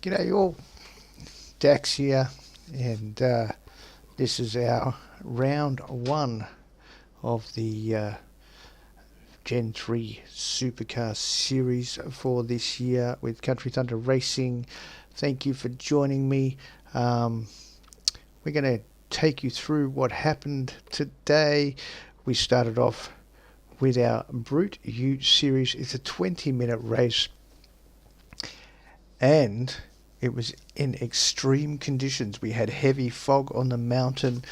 G'day all, Dax here, and this is our round one of the Gen 3 Supercars series for this year with Country Thunder Racing. Thank you for joining me. We're going to take you through what happened today. We started off with our Brute Utes series. It's a 20-minute race, and it was in extreme conditions. We had heavy fog on the mountain.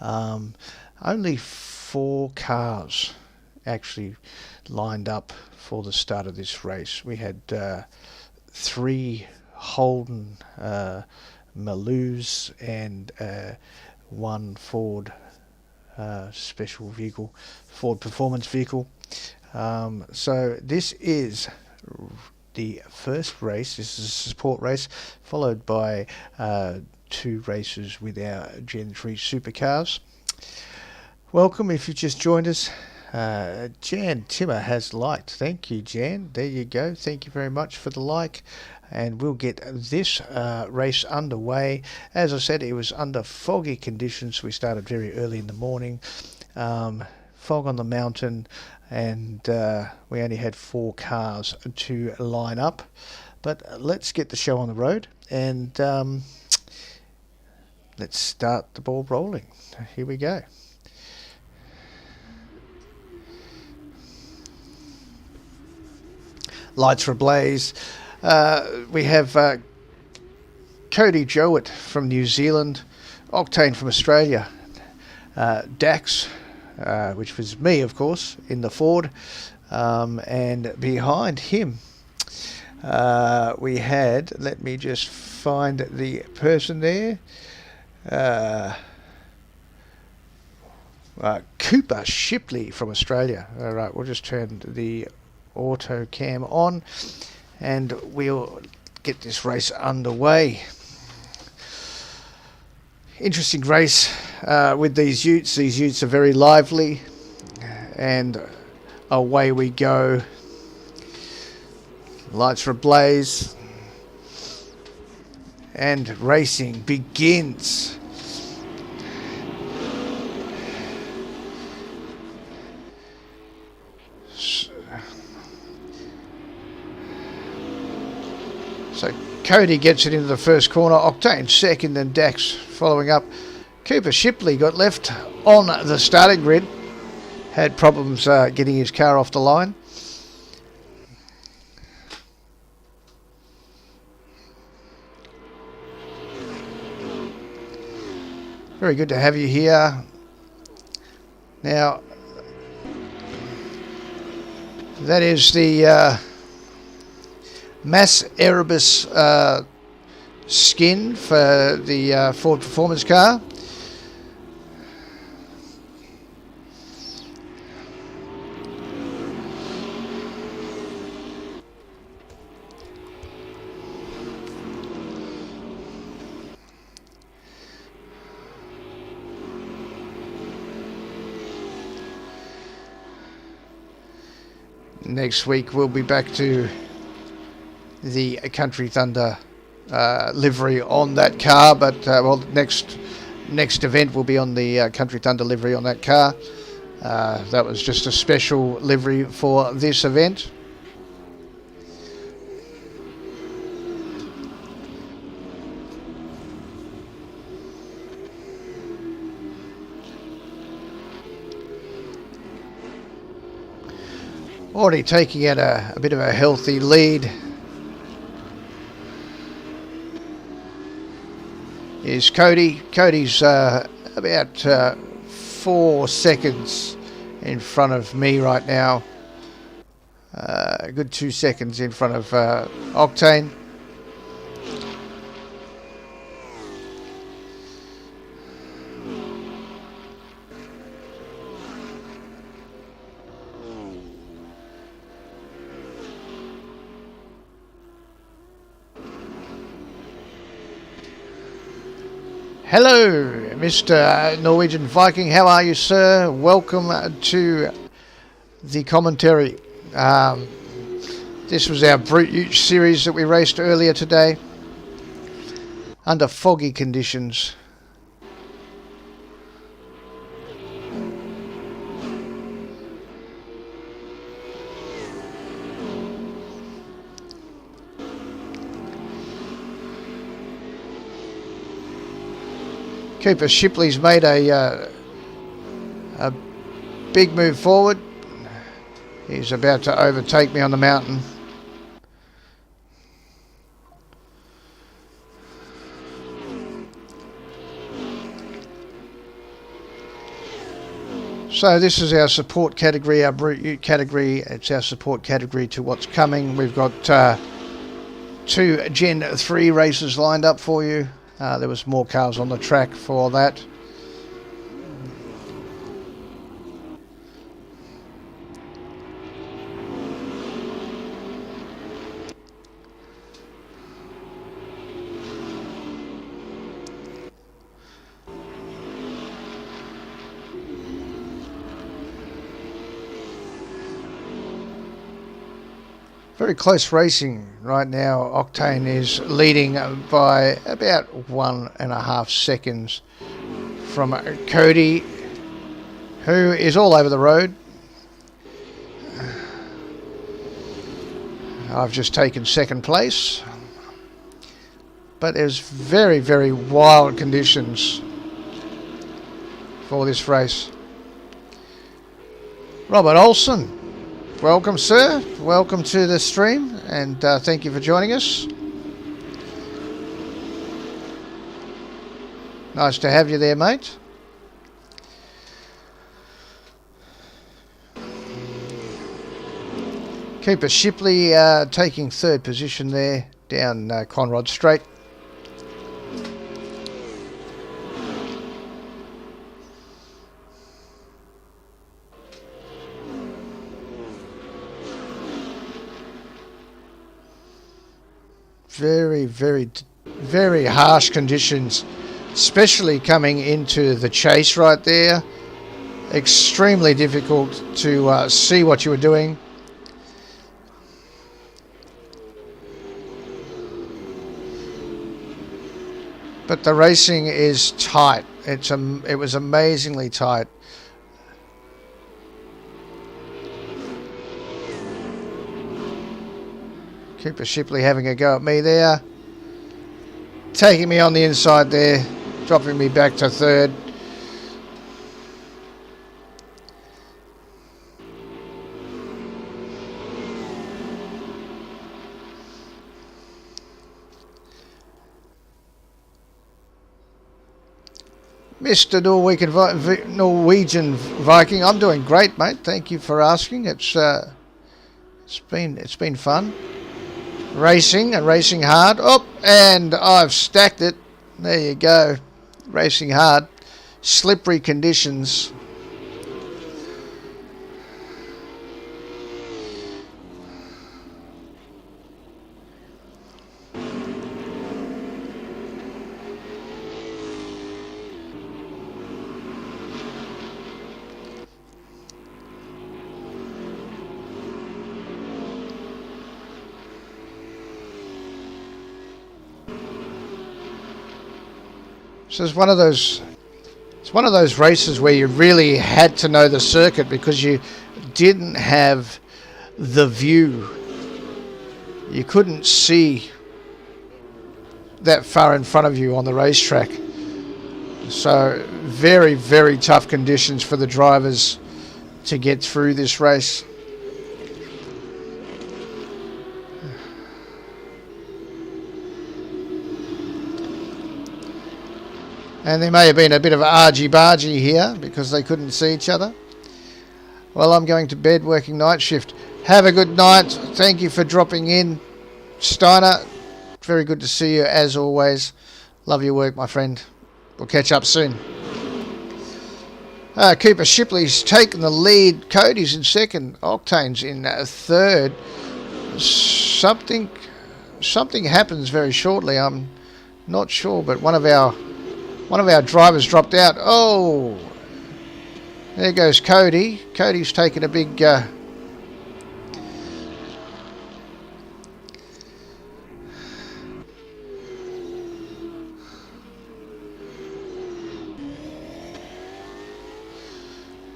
Only 4 cars actually lined up for the start of this race. We had 3 Holden Maloos and 1 Ford special vehicle, Ford performance vehicle. So this is the first race. This is a support race, followed by 2 races with our Gen 3 Supercars. Welcome if you've just joined us. Jan Timmer has liked. Thank you, Jan. There you go. Thank you very much for the like. And we'll get this race underway. As I said, it was under foggy conditions. We started very early in the morning. Fog on the mountain, and we only had 4 cars to line up. But let's get the show on the road, and let's start the ball rolling. Here we go. Lights are ablaze. We have Cody Jowett from New Zealand, Octane from Australia, Dax, which was me, of course, in the Ford, and behind him we had, let me just find the person there, Cooper Shipley from Australia. All right, we'll just turn the auto cam on and we'll get this race underway. Interesting race with these utes. These utes are very lively, and away we go. Lights are ablaze and racing begins. So Cody gets it into the first corner, Octane second, and Dax following up. Cooper Shipley got left on the starting grid, had problems getting his car off the line. Very good to have you here. Now, that is the Mass Erebus skin for the Ford performance car. Next week we'll be back to the Country Thunder livery on that car, but well, next event will be on the Country Thunder livery on that car. That was just a special livery for this event. Already taking out a bit of a healthy lead is Cody. Cody's about 4 seconds in front of me right now. A good 2 seconds in front of Octane. Hello, Mr. Norwegian Viking. How are you, sir? Welcome to the commentary. This was our Brute Utes series that we raced earlier today. under foggy conditions. Cooper Shipley's made a big move forward. He's about to overtake me on the mountain. So this is our support category, our Brute Ute category. It's our support category to what's coming. We've got 2 Gen 3 races lined up for you. There was more cars on the track for that. Very close racing right now. Octane is leading by about 1.5 seconds from Cody, who is all over the road. I've just taken second place, but there's very, very wild conditions for this race. Robert Olsen, welcome, sir. Welcome to the stream, and thank you for joining us. Nice to have you there, mate. Cooper Shipley taking 3rd position there down Conrod Straight. Very, very, very harsh conditions, especially coming into the chase right there. Extremely difficult to see what you were doing. But the racing is tight. It was amazingly tight. Cooper Shipley having a go at me there. Taking me on the inside there. Dropping me back to 3rd. Mr. Norwegian Viking, I'm doing great, mate. Thank you for asking. It's been fun. Racing and racing hard. Oh, and I've stacked it. There you go. Racing hard. Slippery conditions. So it's one of those races where you really had to know the circuit because you didn't have the view. You couldn't see that far in front of you on the racetrack. So very, very tough conditions for the drivers to get through this race. And there may have been a bit of argy-bargy here because they couldn't see each other. Well, I'm going to bed working night shift. Have a good night. Thank you for dropping in, Steiner. Very good to see you as always. Love your work, my friend. We'll catch up soon. Cooper Shipley's taken the lead. Cody's in 2nd. Octane's in 3rd. Something happens very shortly. I'm not sure, but one of our drivers dropped out. Oh, there goes Cody. Cody's taken a big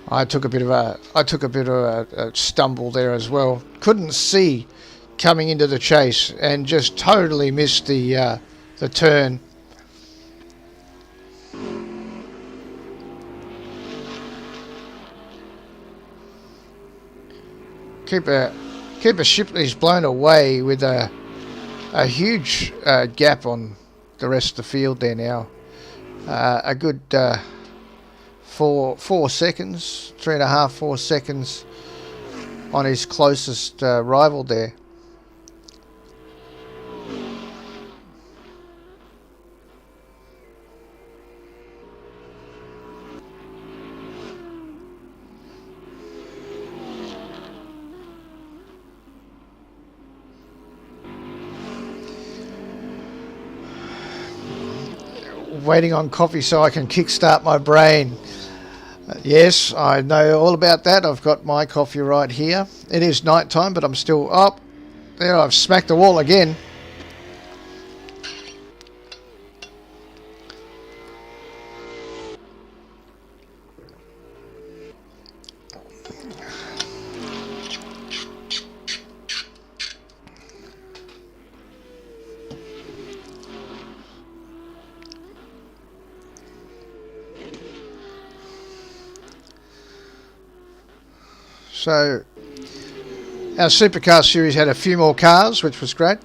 I took a bit of a stumble there as well. Couldn't see coming into the chase and just totally missed the turn. Cooper Shipley's blown away with a huge gap on the rest of the field there now. A good 4 seconds, 3.5, 4 seconds on his closest rival there. Waiting on coffee so I can kickstart my brain. Yes, I know all about that. I've got my coffee right here. It is night time, but I'm still up. There, I've smacked the wall again. So our Supercar series had a few more cars, which was great.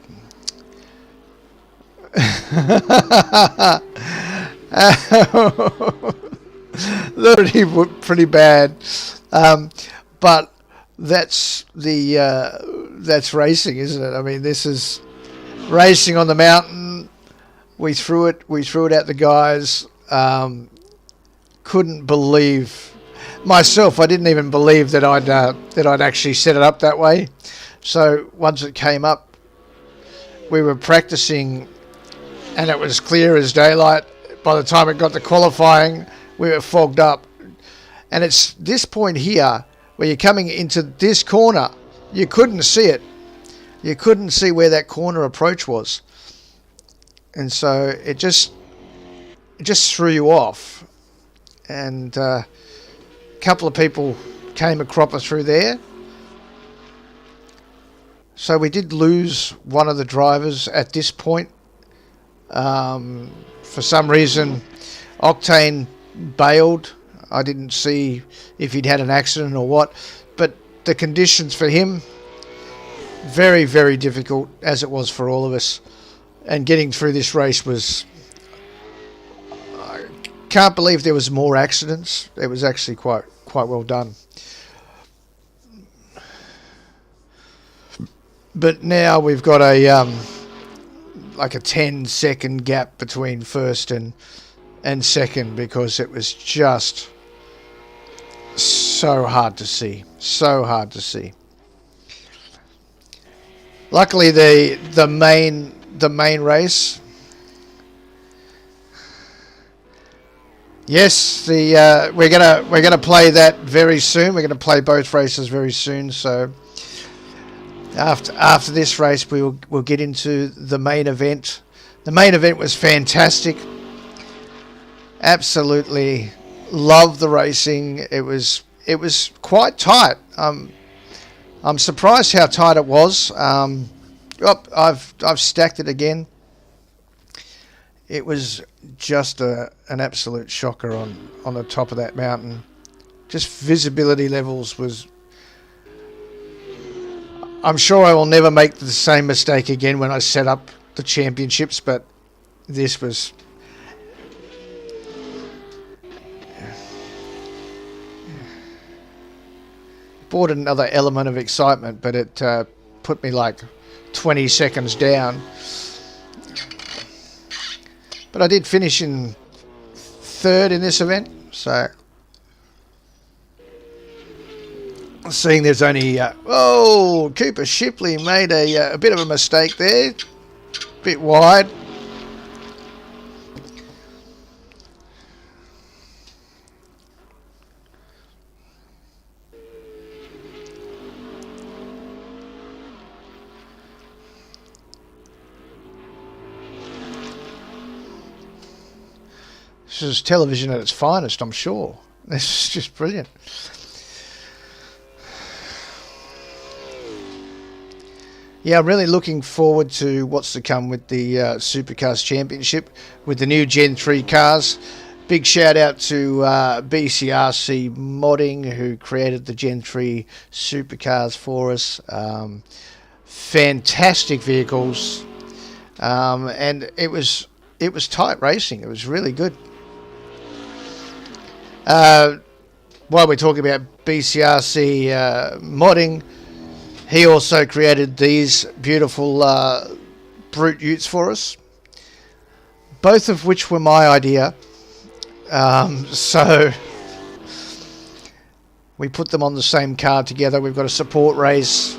Pretty bad, but that's racing, isn't it? I mean, this is racing on the mountain. We threw it at the guys. Couldn't believe. Myself, I didn't even believe that I'd actually set it up that way. So once it came up, we were practicing, and it was clear as daylight. By the time it got to qualifying, we were fogged up. And it's this point here where you're coming into this corner, you couldn't see it. You couldn't see where that corner approach was, and so it just threw you off. And couple of people came a cropper through there. So we did lose one of the drivers at this point. For some reason, Octane bailed. I didn't see if he'd had an accident or what. But the conditions for him, very, very difficult, as it was for all of us. And getting through this race was... Can't believe there was more accidents. It was actually quite well done. But now we've got a like a 10-second gap between first and second, because it was just so hard to see. So hard to see. Luckily the main race. Yes, we're gonna play that very soon. We're gonna play both races very soon. So after this race, we'll get into the main event. The main event was fantastic. Absolutely loved the racing. It was quite tight. I'm surprised how tight it was. I've stacked it again. It was just an absolute shocker on the top of that mountain. Just visibility levels was... I'm sure I will never make the same mistake again when I set up the championships, but this was... Brought another element of excitement, but it put me like 20 seconds down. But I did finish in third in this event, so seeing there's only Cooper Shipley made a bit of a mistake there, bit wide. This is television at its finest, I'm sure. This is just brilliant. Yeah, I'm really looking forward to what's to come with the Supercars Championship with the new Gen 3 cars. Big shout out to BCRC Modding, who created the Gen 3 Supercars for us. Fantastic vehicles, and it was tight racing. It was really good. While we're talking about BCRC Modding, he also created these beautiful Brute Utes for us, both of which were my idea. So we put them on the same car together. We've got a support race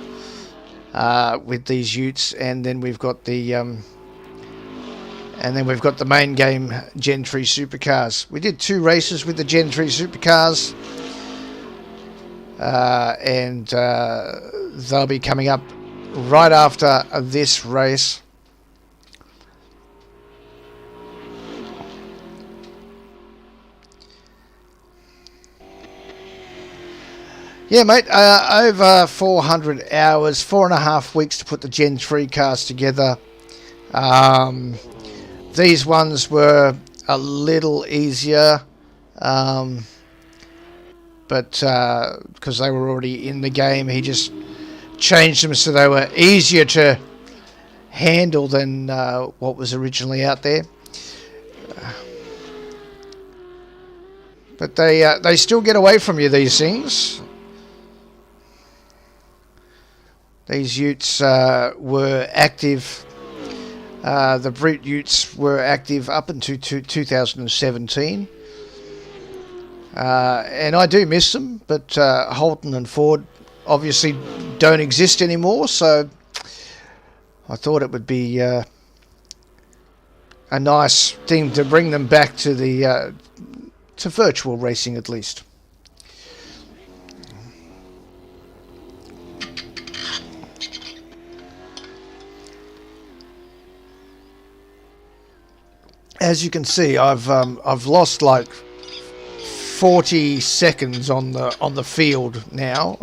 with these Utes, and then we've got the main game Gen 3 Supercars. We did 2 races with the Gen 3 Supercars, and they'll be coming up right after this race. Yeah, mate, over 400 hours, 4.5 weeks to put the Gen 3 cars together. These ones were a little easier, but because they were already in the game, he just changed them so they were easier to handle than what was originally out there. But they still get away from you, these things. These Utes were active. The Brute Utes were active up until 2017. And I do miss them, but Holton and Ford obviously don't exist anymore, so I thought it would be a nice thing to bring them back to the to virtual racing at least. As you can see, I've lost like 40 seconds on the field now.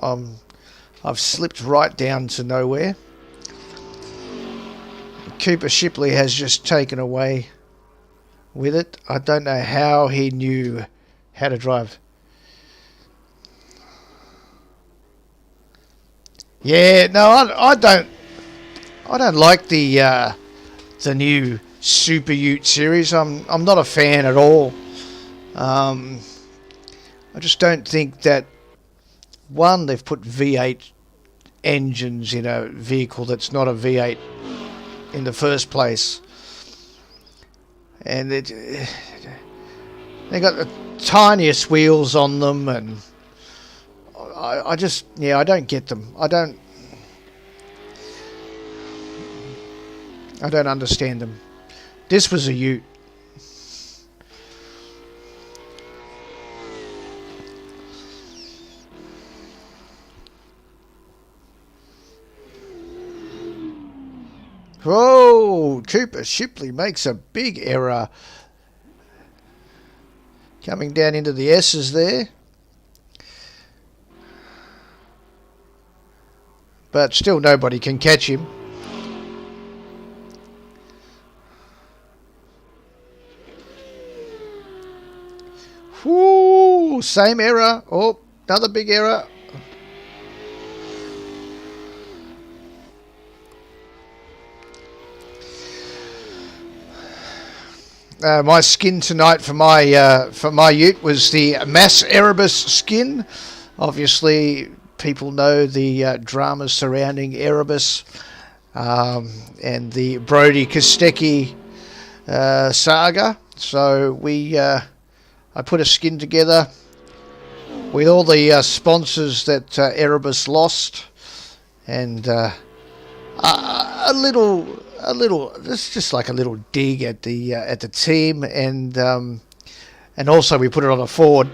I've slipped right down to nowhere. Cooper Shipley has just taken away with it. I don't know how he knew how to drive. Yeah, no, I don't like the new Super Ute series. I'm not a fan at all. I just don't think that, one, they've put V8 engines in a vehicle that's not a V8 in the first place, and they got the tiniest wheels on them, and I don't get them. I don't understand them. This was a Ute. Oh, Cooper Shipley makes a big error. Coming down into the S's there. But still nobody can catch him. Whoo, same error. Oh, another big error. My skin tonight for my Ute was the Mass Erebus skin. Obviously, people know the dramas surrounding Erebus and the Brody Kostecki saga. So I put a skin together with all the sponsors that Erebus lost, and a little. It's just like a little dig at the team, and also we put it on a Ford,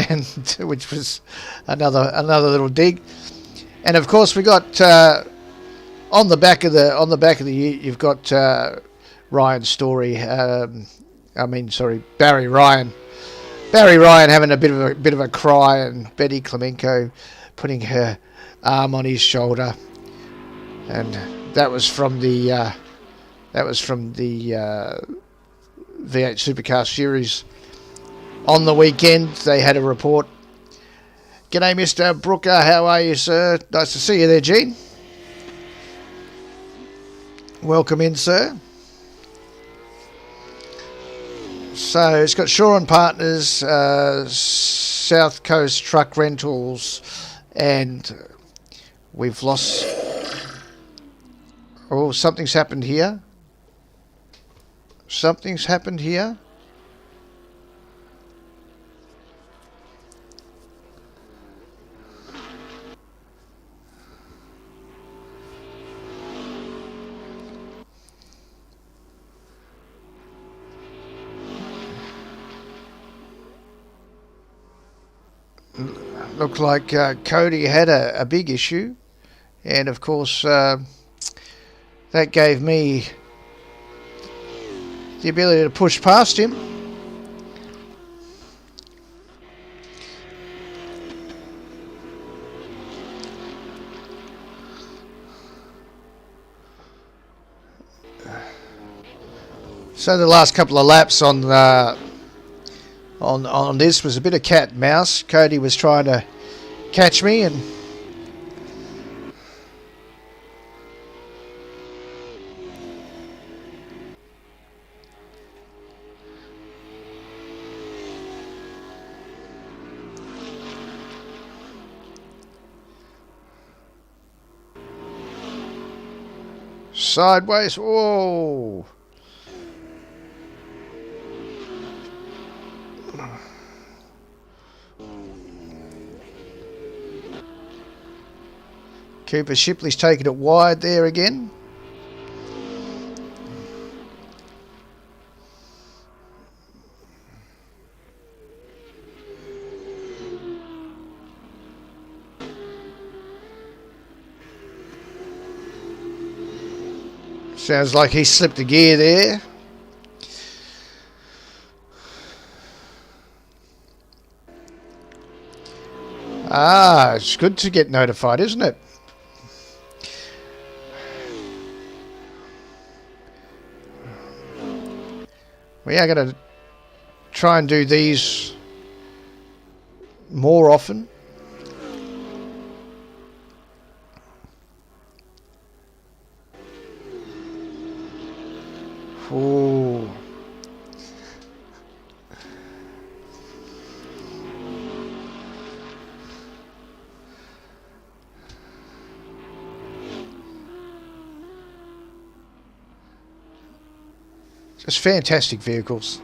and which was another little dig, and of course we got on the back of the you've got Ryan Story. Barry Ryan Barry Ryan having a bit of a cry, and Betty Klemenko putting her arm on his shoulder, and that was from the V8 Supercar Series on the weekend. They had a report. G'day, Mr. Brooker. How are you, sir? Nice to see you there, Gene. Welcome in, sir. So it's got Shaw and Partners, South Coast Truck Rentals, and we've lost. Oh, something's happened here. Something's happened here. Looked like Cody had a big issue, and of course that gave me the ability to push past him. So the last couple of laps on this was a bit of cat and mouse. Cody was trying to catch me, and sideways. Whoa. Cooper Shipley's taking it wide there again. Sounds like he slipped a gear there. Ah, it's good to get notified, isn't it? We are going to try and do these more often. Ooh. Just fantastic vehicles.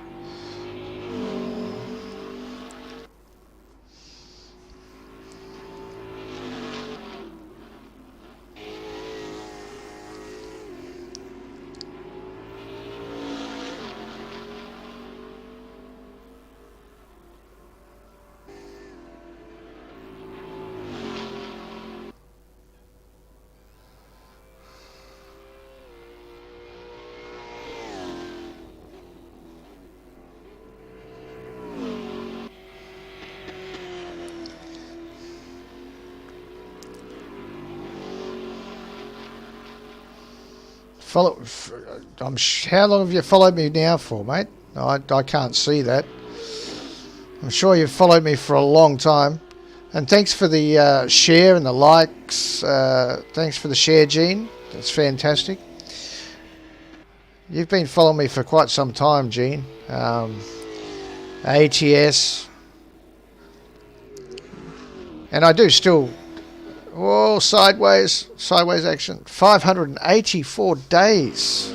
How long have you followed me now for, mate? I can't see that. I'm sure you've followed me for a long time. And thanks for the share and the likes. Thanks for the share, Gene. That's fantastic. You've been following me for quite some time, Gene. ATS. And I do still... Whoa, sideways action. 584 days.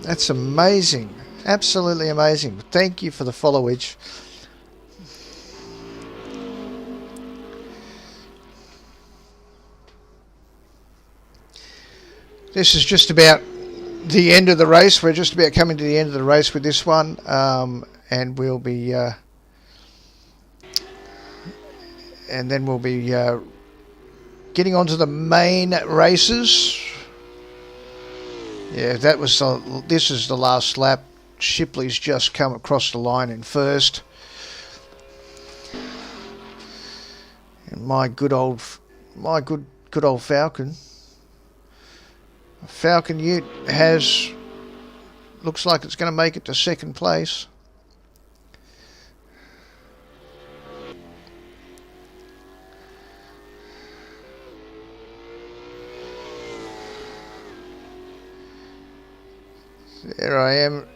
That's amazing. Absolutely amazing. Thank you for the followage. This is just about the end of the race. We're just about coming to the end of the race with this one. And we'll be... and then we'll be getting on to the main races. Yeah, this is the last lap. Shipley's just come across the line in first. And my good old Falcon. Falcon Ute looks like it's going to make it to second place. There I am.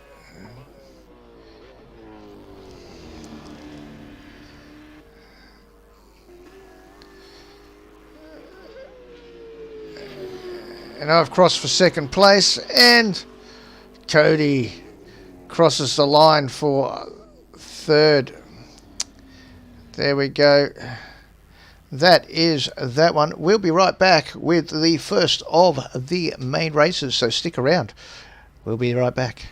And I've crossed for second place, and Cody crosses the line for third. There we go. That is that one. We'll be right back with the first of the main races, so stick around. We'll be right back.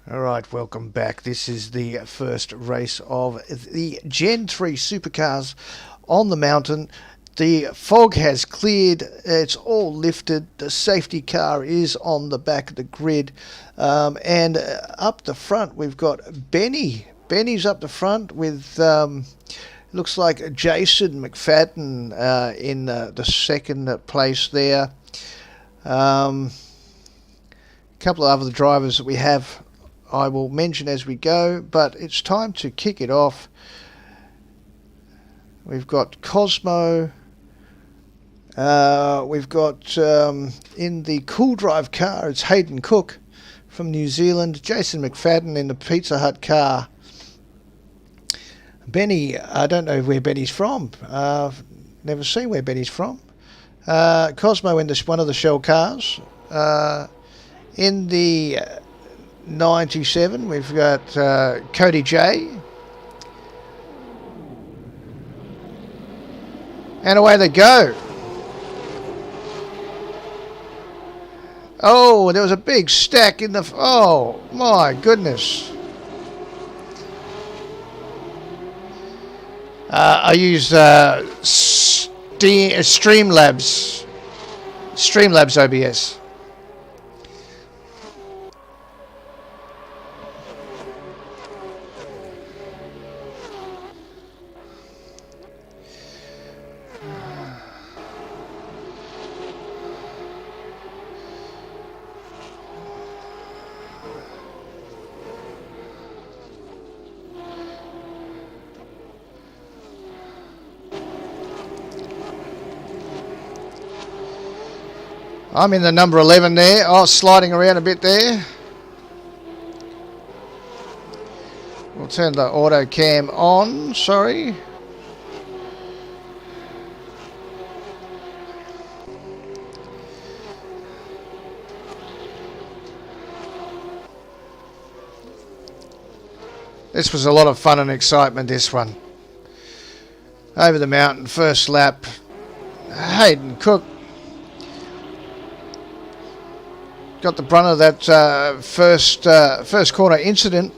Alright, welcome back. This is the first race of the Gen 3 Supercars on the mountain. The fog has cleared, it's all lifted, the safety car is on the back of the grid, and up the front we've got Benny. Benny's up the front with, looks like Jason McFadden in the second place there. A couple of other drivers that we have I will mention as we go, but it's time to kick it off. We've got Cosmo. We've got in the Cool Drive car, it's Hayden Cook from New Zealand. Jason McFadden in the Pizza Hut car. Benny, I don't know where Benny's from. I've never seen where Benny's from. Cosmo in one of the Shell cars. In the 97, we've got Cody J. And away they go. Oh, there was a big stack in the... Oh, my goodness. I use Streamlabs OBS. I'm in the number 11 there. Oh, sliding around a bit there. We'll turn the auto cam on. Sorry. This was a lot of fun and excitement, this one. Over the mountain, first lap. Hayden Cook got the brunt of that first corner incident.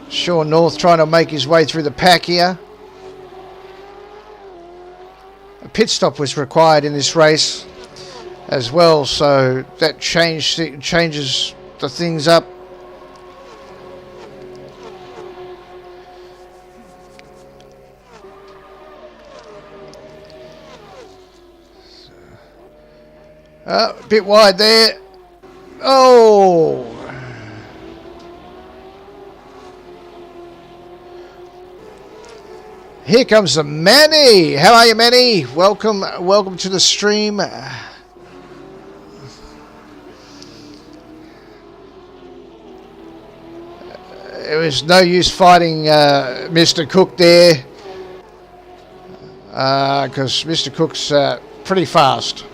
Sean North trying to make his way through the pack here. A pit stop was required in this race as well, so that changes the things up. A bit wide there. Oh! Here comes the Manny. How are you, Manny? Welcome to the stream. It was no use fighting Mr. Cook there, because Mr. Cook's pretty fast.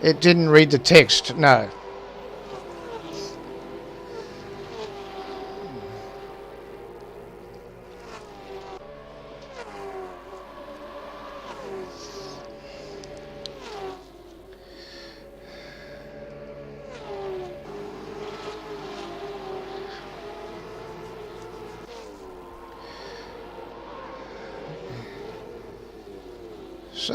It didn't read the text, no. So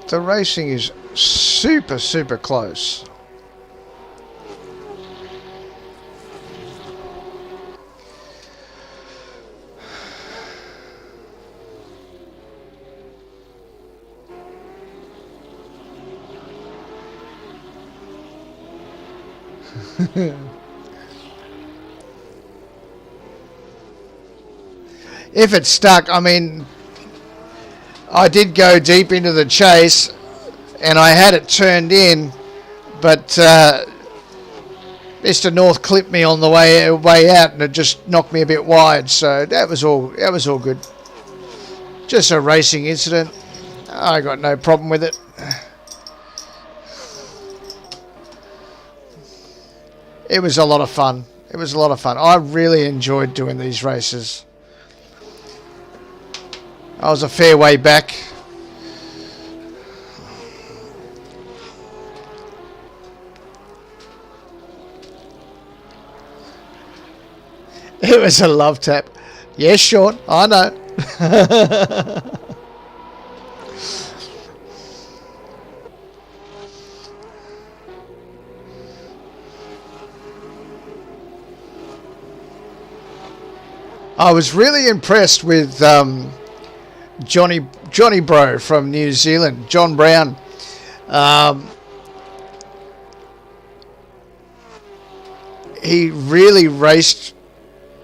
the racing is super close. If it's stuck, I mean, I did go deep into the chase and I had it turned in, but Mr. North clipped me on the way out and it just knocked me a bit wide, so that was all good. Just a racing incident. I got no problem with it. It was a lot of fun. It was a lot of fun. I really enjoyed doing these races. I was a fair way back. It was a love tap. Yes, Sean, I know. I was really impressed with Johnny Bro from New Zealand, John Brown. He really raced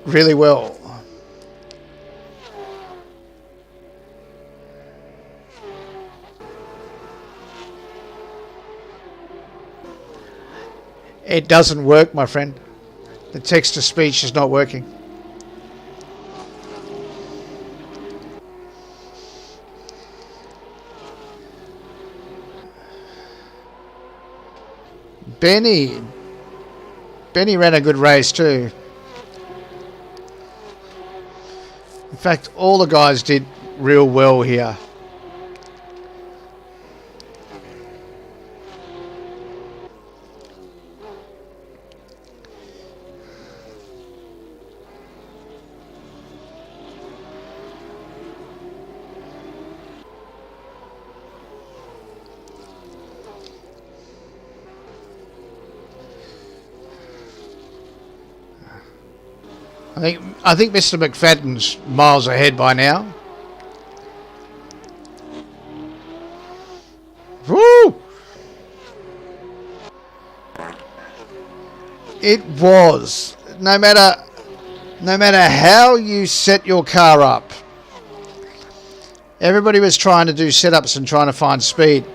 really well. It doesn't work, my friend. The text-to-speech is not working. Benny ran a good race too. In fact, all the guys did real well here. I think Mr. McFadden's miles ahead by now. Woo! It was. No matter how you set your car up, everybody was trying to do setups and trying to find speed.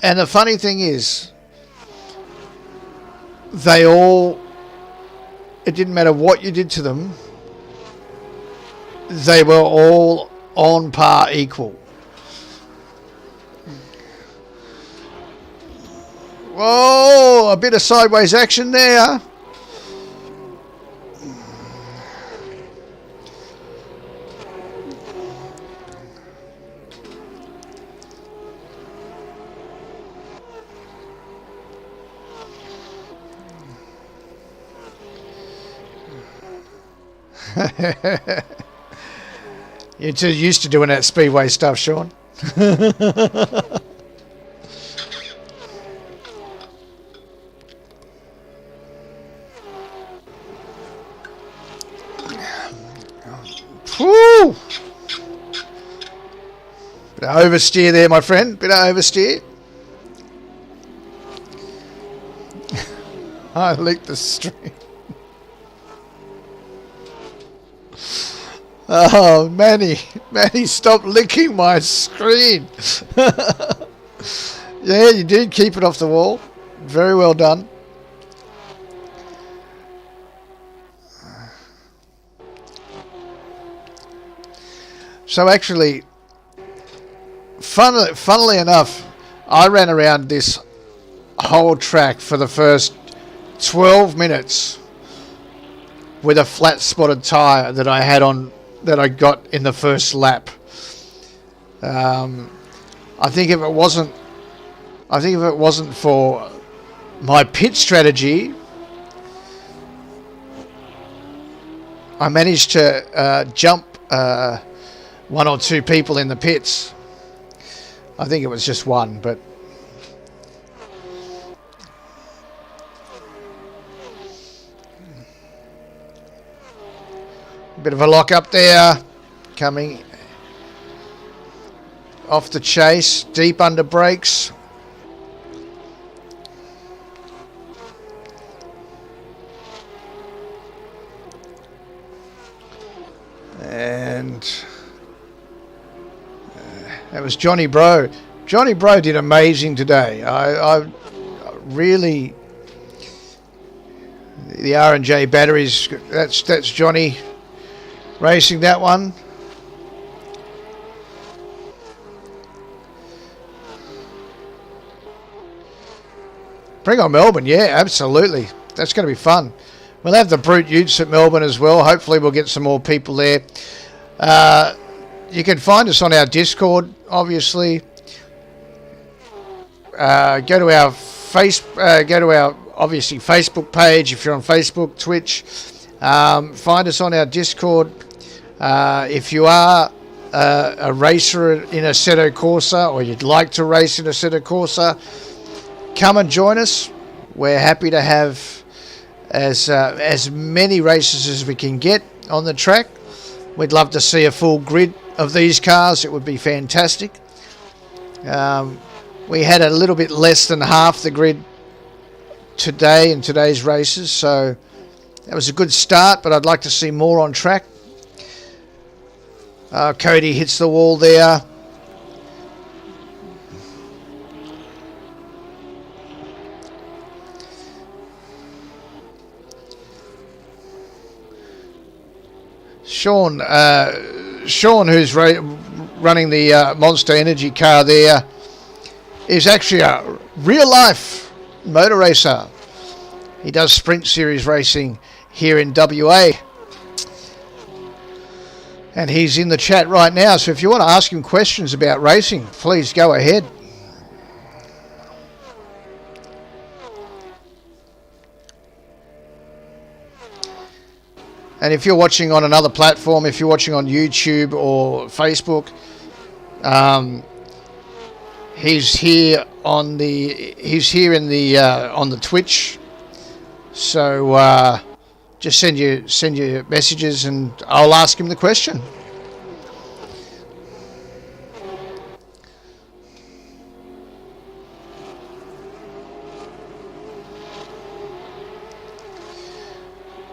And the funny thing is, it didn't matter what you did to them, they were all on par equal. Whoa, a bit of sideways action there. You're too used to doing that speedway stuff, Sean. Woo! Bit of oversteer there, my friend. Bit of oversteer. I licked the string. Oh, Manny, stop licking my screen. Yeah, you did keep it off the wall. Very well done. So actually, funnily enough, I ran around this whole track for the first 12 minutes with a flat spotted tyre that I had on, that I got in the first lap. I think if it wasn't for my pit strategy, I managed to jump one or two people in the pits. I think it was just one, but a bit of a lock up there, coming off the chase, deep under brakes. And that was Johnny Bro. Johnny Bro did amazing today. I really, the R&J batteries, that's Johnny racing that one. Bring on Melbourne, yeah, absolutely. That's going to be fun. We'll have the Brute Utes at Melbourne as well. Hopefully we'll get some more people there. You can find us on our Discord, obviously. Go to our obviously Facebook page if you're on Facebook, Twitch. Find us on our Discord. If you are a racer in Assetto Corsa, or you'd like to race in Assetto Corsa, come and join us. We're happy to have as many races as we can get on the track. We'd love to see a full grid of these cars. It would be fantastic. We had a little bit less than half the grid today in today's races, so that was a good start, but I'd like to see more on track. Cody hits the wall there. Sean, who's running the Monster Energy car there, is actually a real-life motor racer. He does Sprint Series racing here in WA. And he's in the chat right now, so if you want to ask him questions about racing, please go ahead. And if you're watching on another platform, if you're watching on YouTube or Facebook, he's here on the Twitch. So just send your messages and I'll ask him the question.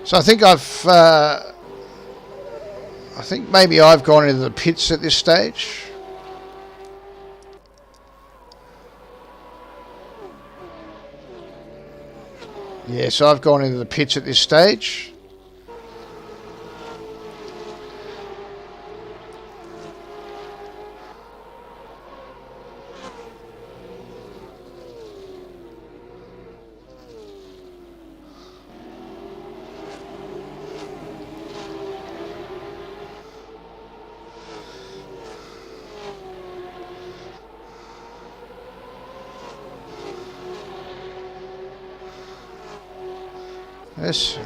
So I think maybe I've gone into the pits at this stage. Yeah, so I've gone into the pits at this stage. Yes.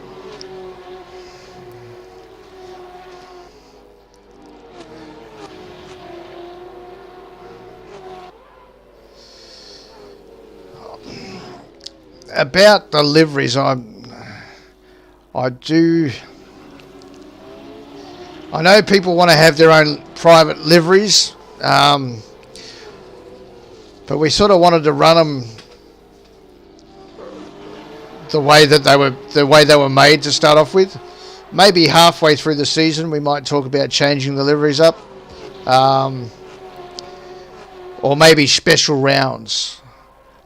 about the liveries, I know people want to have their own private liveries, but we sort of wanted to run them the way they were made to start off with. Maybe halfway through the season we might talk about changing the liveries up, or maybe special rounds.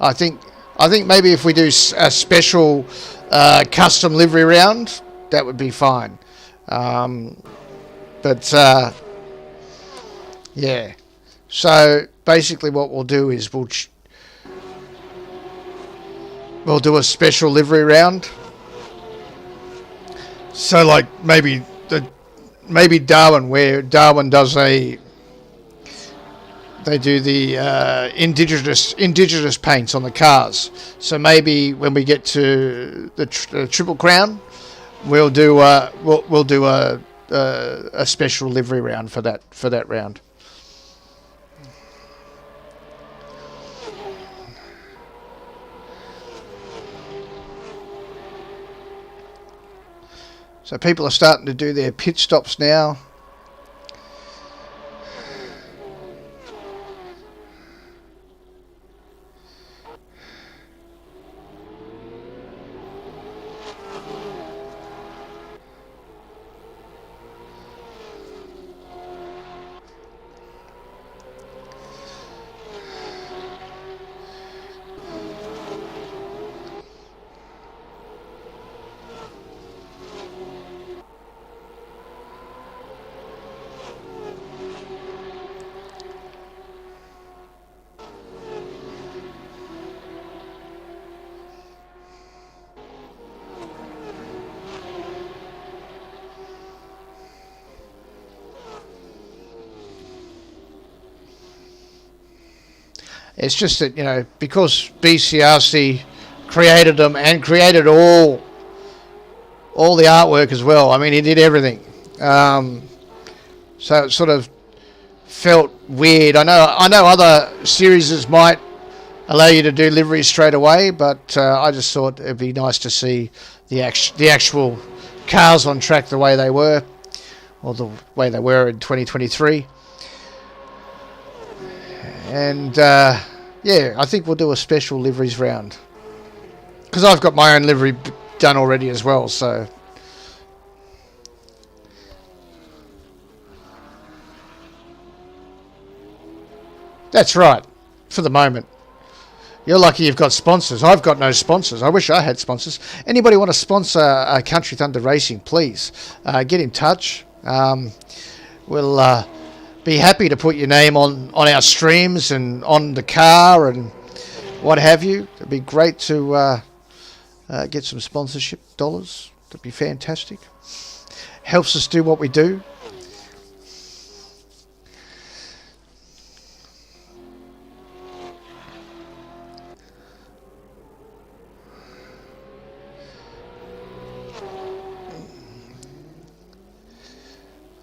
I think maybe if we do a special custom livery round, that would be fine. Yeah. So basically, what we'll do is we'll do a special livery round. So like maybe Darwin, where Darwin does they do the indigenous paints on the cars. So maybe when we get to the Triple Crown, we'll do a special livery round for that round. So people are starting to do their pit stops now. It's just that, because BCRC created them and created all the artwork as well. I mean, he did everything. So it sort of felt weird. I know other series might allow you to do liveries straight away, but I just thought it'd be nice to see the actual cars on track the way they were, or the way they were in 2023. And yeah, I think we'll do a special liveries round, because I've got my own livery done already as well. So that's right. For the moment, you're lucky you've got sponsors. I've got no sponsors. I wish I had sponsors. Anybody want to sponsor Country Thunder Racing? Please get in touch. We'll be happy to put your name on our streams and on the car and what have you. It'd be great to get some sponsorship dollars. That'd be fantastic. Helps us do what we do.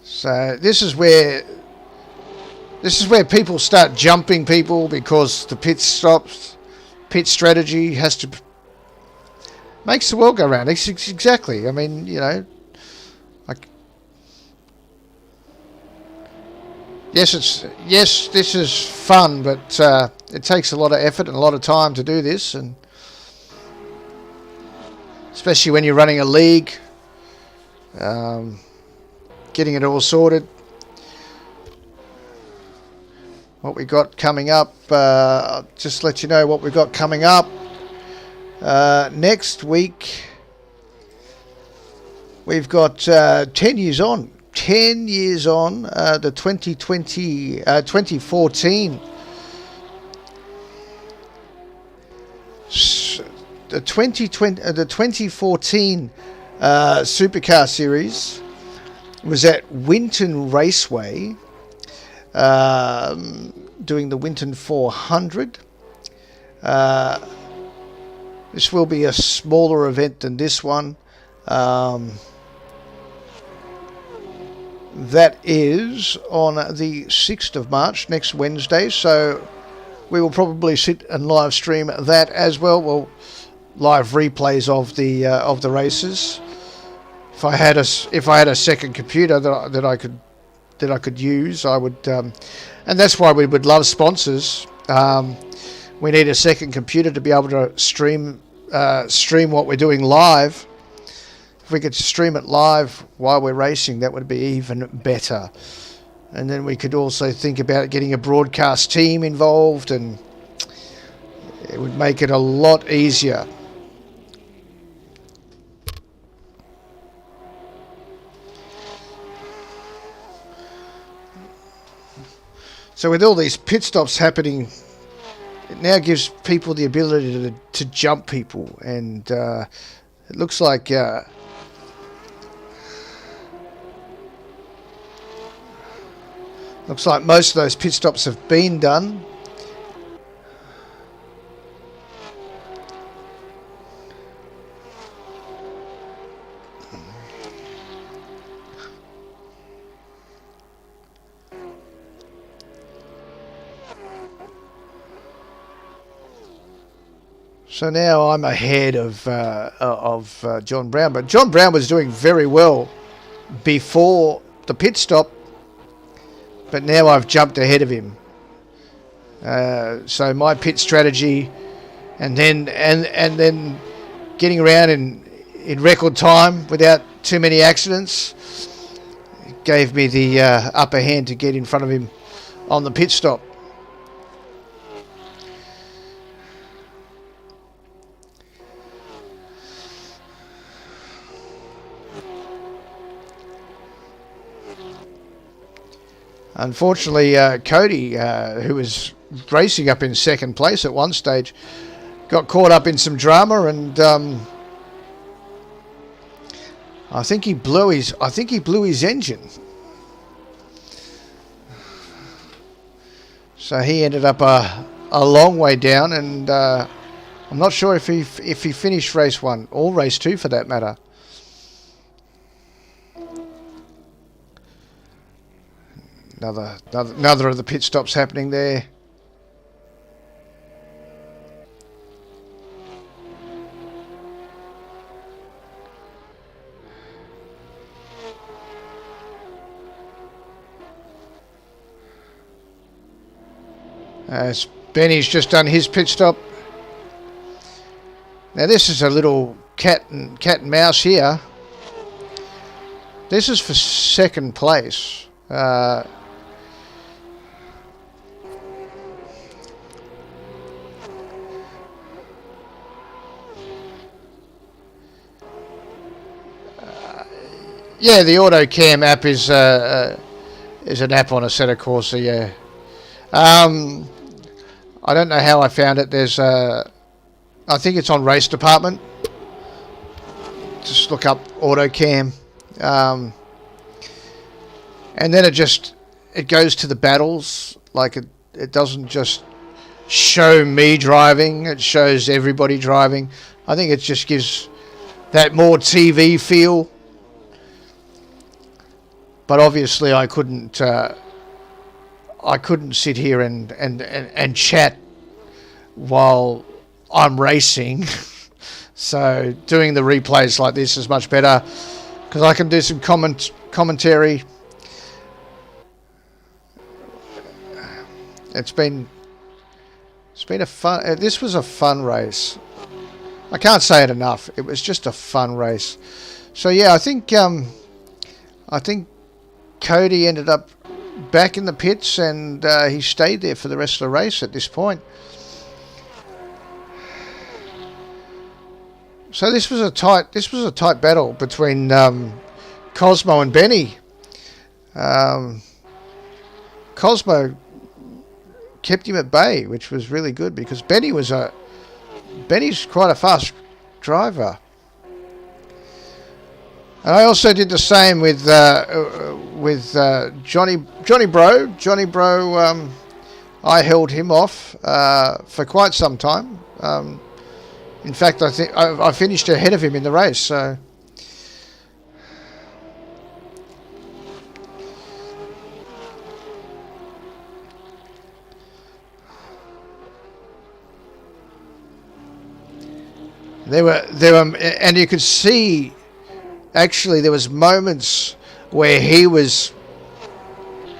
So this is where people start jumping people, because the pit strategy makes the world go round. Exactly. I mean, yes, this is fun, but it takes a lot of effort and a lot of time to do this, and especially when you're running a league, getting it all sorted. What we got coming up, just let you know what we've got coming up. Next week, we've got 10 years on. 10 years on, the 2014. The 2014 Supercar Series was at Winton Raceway, doing the Winton 400. This will be a smaller event than this one. That is on the 6th of March, next Wednesday, so we will probably sit and live stream that as well. We'll live replays of the races. If I had a second computer that I could use, I would, and that's why we would love sponsors. We need a second computer to be able to stream what we're doing live. If we could stream it live while we're racing, that would be even better. And then we could also think about getting a broadcast team involved, and it would make it a lot easier. So with all these pit stops happening, it now gives people the ability to jump people, and it looks like most of those pit stops have been done. So now I'm ahead of John Brown, but John Brown was doing very well before the pit stop, but now I've jumped ahead of him. So my pit strategy, and then getting around in record time without too many accidents, gave me the upper hand to get in front of him on the pit stop. Unfortunately, Cody, who was racing up in second place at one stage, got caught up in some drama, and I think he blew his engine. So he ended up a long way down, and I'm not sure if he finished race 1 or race 2 for that matter. Another of the pit stops happening there. As Benny's just done his pit stop. Now this is a little cat and mouse here. This is for second place. Yeah, the AutoCam app is an app on a set of Corsa. Yeah, I don't know how I found it. There's I think it's on Race Department. Just look up AutoCam, and then it goes to the battles. Like it doesn't just show me driving; it shows everybody driving. I think it just gives that more TV feel. But obviously, I couldn't sit here and chat while I'm racing. So doing the replays like this is much better because I can do some commentary. It's been a fun. This was a fun race. I can't say it enough. It was just a fun race. So yeah, I think Cody ended up back in the pits, and he stayed there for the rest of the race at this point. So this was a tight battle between Cosmo and Benny. Cosmo kept him at bay, which was really good because Benny's quite a fast driver. And I also did the same with Johnny Bro. Johnny Bro, I held him off for quite some time. In fact, I think I finished ahead of him in the race. So and you could see, actually, there was moments where he was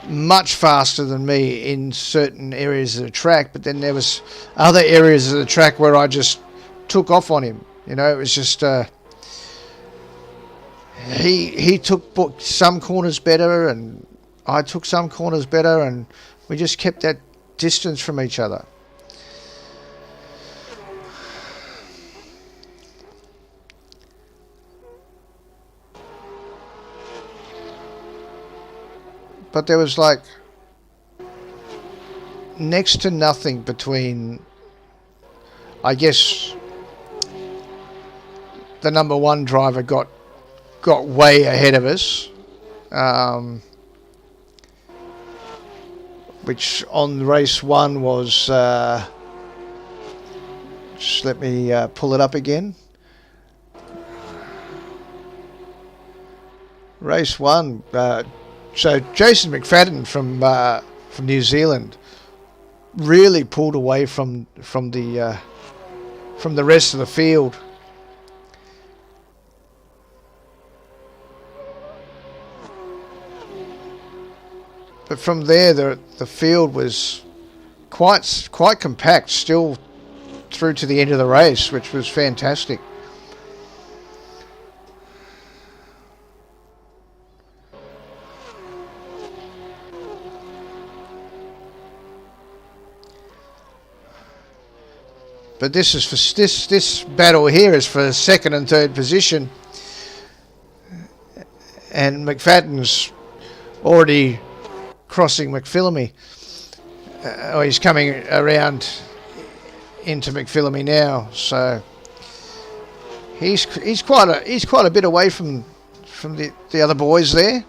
much faster than me in certain areas of the track, but then there was other areas of the track where I just took off on him. You know, it was just he took some corners better, and I took some corners better, and we just kept that distance from each other. But there was like next to nothing between, I guess, the number one driver got way ahead of us, which on race one was, just let me pull it up again. Race one, so Jason McFadden from New Zealand really pulled away from the rest of the field. But from there, the field was quite compact still through to the end of the race, which was fantastic. But this is for this battle here is for second and third position, and McFadden's already crossing McPhillamy. He's coming around into McPhillamy now, so he's quite a bit away from the other boys there.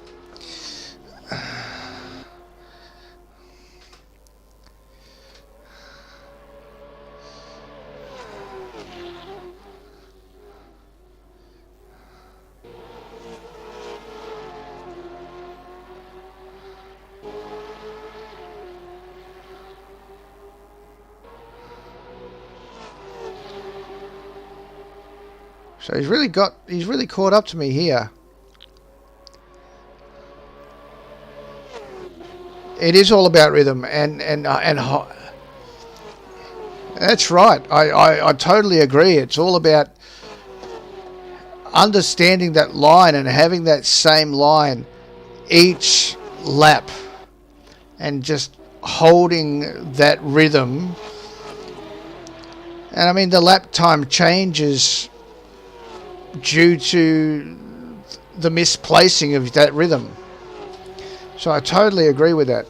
So he's really caught up to me here. It is all about rhythm, and that's right. I totally agree. It's all about understanding that line and having that same line each lap, and just holding that rhythm. And I mean, the lap time changes due to the misplacing of that rhythm. So I totally agree with that.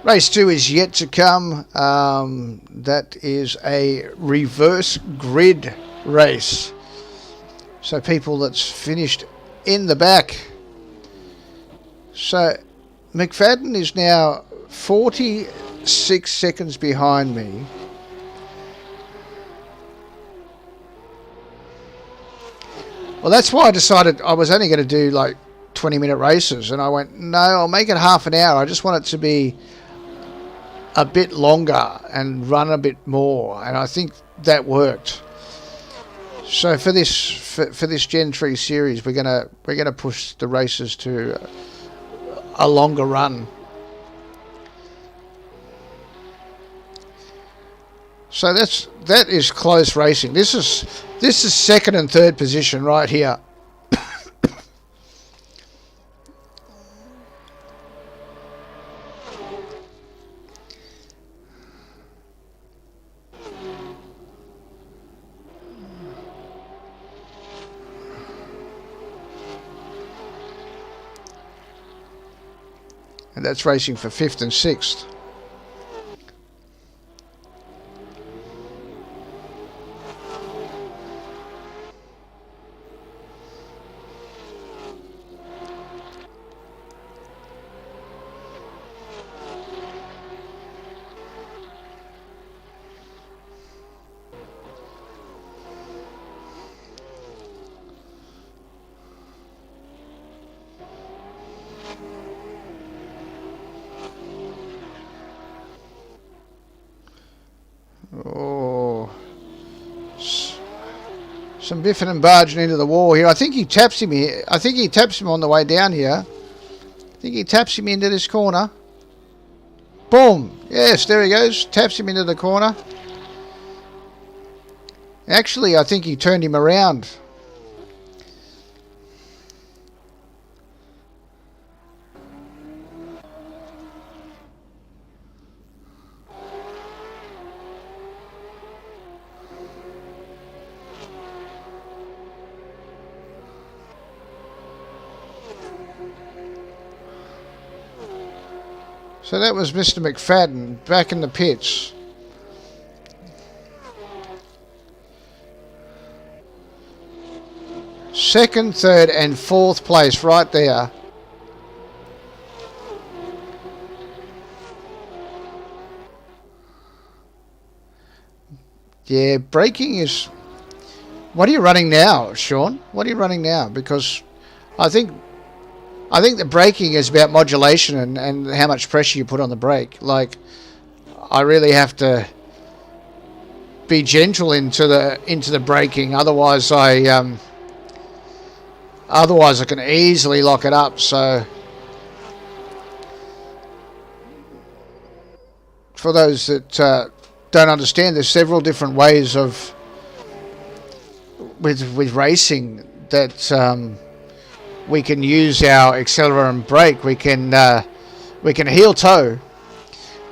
Race 2 is yet to come. That is a reverse grid race. So people that's finished in the back. So McFadden is now 46 seconds behind me. Well, that's why I decided I was only going to do like 20-minute races, and I went, no, I'll make it half an hour. I just want it to be a bit longer and run a bit more, and I think that worked. So for this Gen 3 series, we're gonna push the races to a longer run. So that is close racing. This is second and third position right here. And that's racing for 5th and 6th. Oh, some biffing and barging into the wall here. I think he taps him here. I think he taps him on the way down here. I think he taps him into this corner. Boom. Yes, there he goes. Taps him into the corner. Actually, I think he turned him around. So that was Mr. McFadden back in the pits. Second, third and fourth place right there. Yeah, braking is... What are you running now, Sean? What are you running now? Because I think the braking is about modulation and how much pressure you put on the brake. Like, I really have to be gentle into the braking, otherwise I can easily lock it up. So for those that don't understand, there's several different ways of with racing that we can use our accelerator and brake. We can heel toe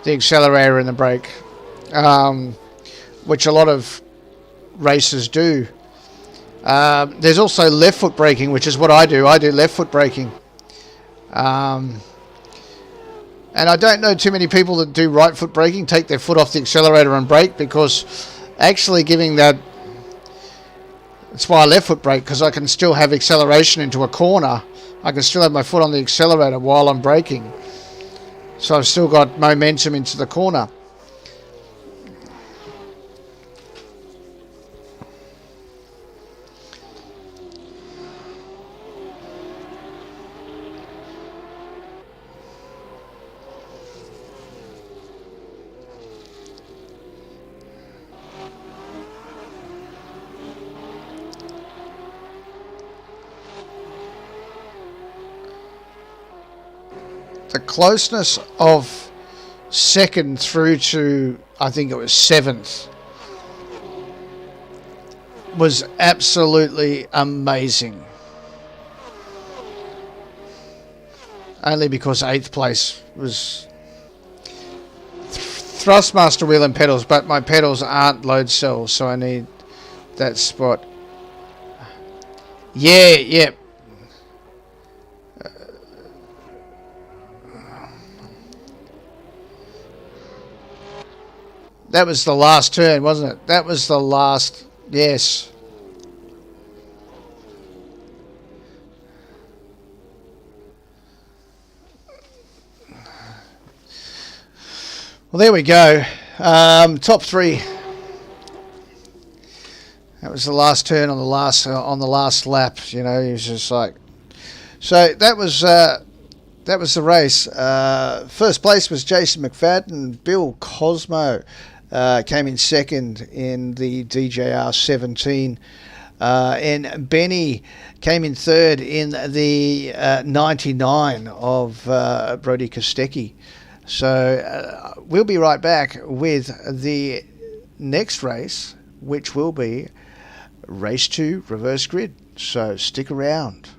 the accelerator and the brake, which a lot of racers do. There's also left foot braking, which is what I do. I do left foot braking. And I don't know too many people that do right foot braking, take their foot off the accelerator and brake, because actually giving that... That's why I left foot brake, because I can still have acceleration into a corner. I can still have my foot on the accelerator while I'm braking. So I've still got momentum into the corner. The closeness of second through to, I think it was seventh, was absolutely amazing. Only because eighth place was Thrustmaster wheel and pedals, but my pedals aren't load cells, so I need that spot. Yeah. That was the last turn, wasn't it? That was the last... Yes. Well, there we go. Top three. That was the last turn on the last lap. You know, he was just like... So that was the race. First place was Jason McFadden. Bill Cosmo came in second in the DJR 17. And Benny came in third in the 99 of Brody Kostecki. So we'll be right back with the next race, which will be Race 2 Reverse Grid. So stick around.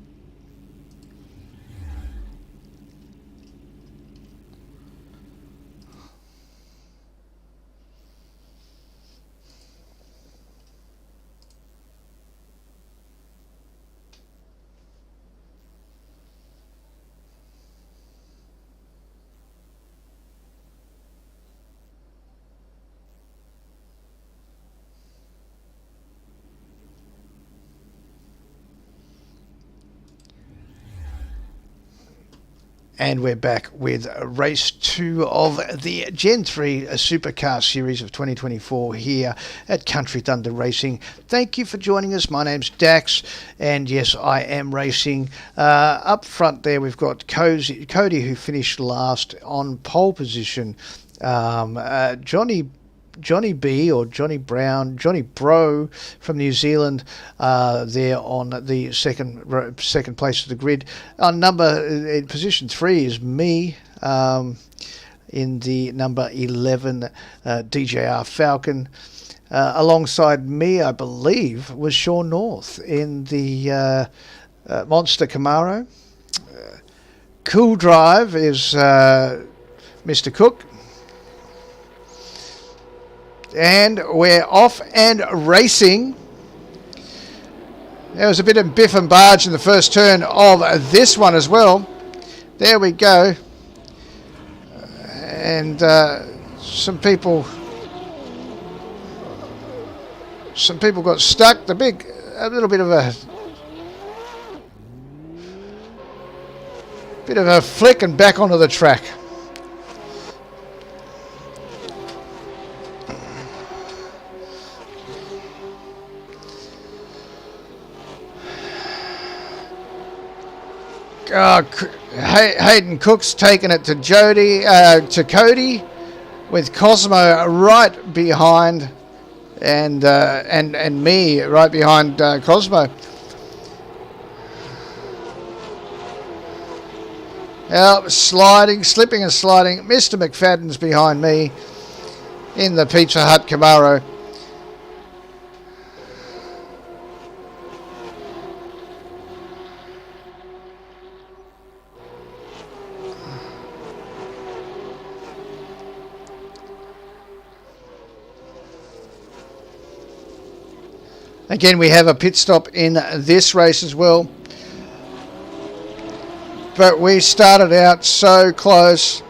And we're back with race 2 of the Gen 3 Supercar Series of 2024 here at Country Thunder Racing. Thank you for joining us. My name's Dax, and yes, I am racing. Up front there, we've got Cody, who finished last on pole position. Johnny Johnny B or Johnny Brown, Johnny Bro from New Zealand, there on the second place of the grid. On in position 3 is me. In the number 11 DJR Falcon. Alongside me, I believe, was Sean North in the Monster Camaro. Cool Drive is Mr. Cook. And we're off and racing. There was a bit of biff and barge in the first turn of this one as well. There we go. And some people got stuck. A little bit of a flick and back onto the track. Hayden Cook's taken it to Cody, with Cosmo right behind, and me right behind Cosmo. Slipping and sliding. Mr. McFadden's behind me in the Pizza Hut Camaro. Again, we have a pit stop in this race as well. But we started out so close.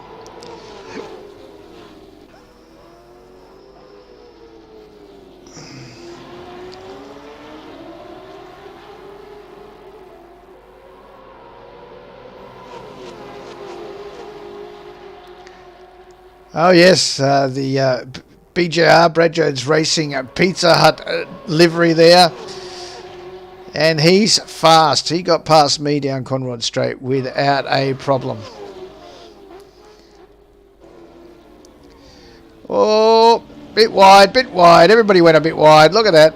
Oh yes, the BJR, Brad Jones Racing Pizza Hut livery there. And he's fast. He got past me down Conrod Straight without a problem. Oh, bit wide. Everybody went a bit wide. Look at that.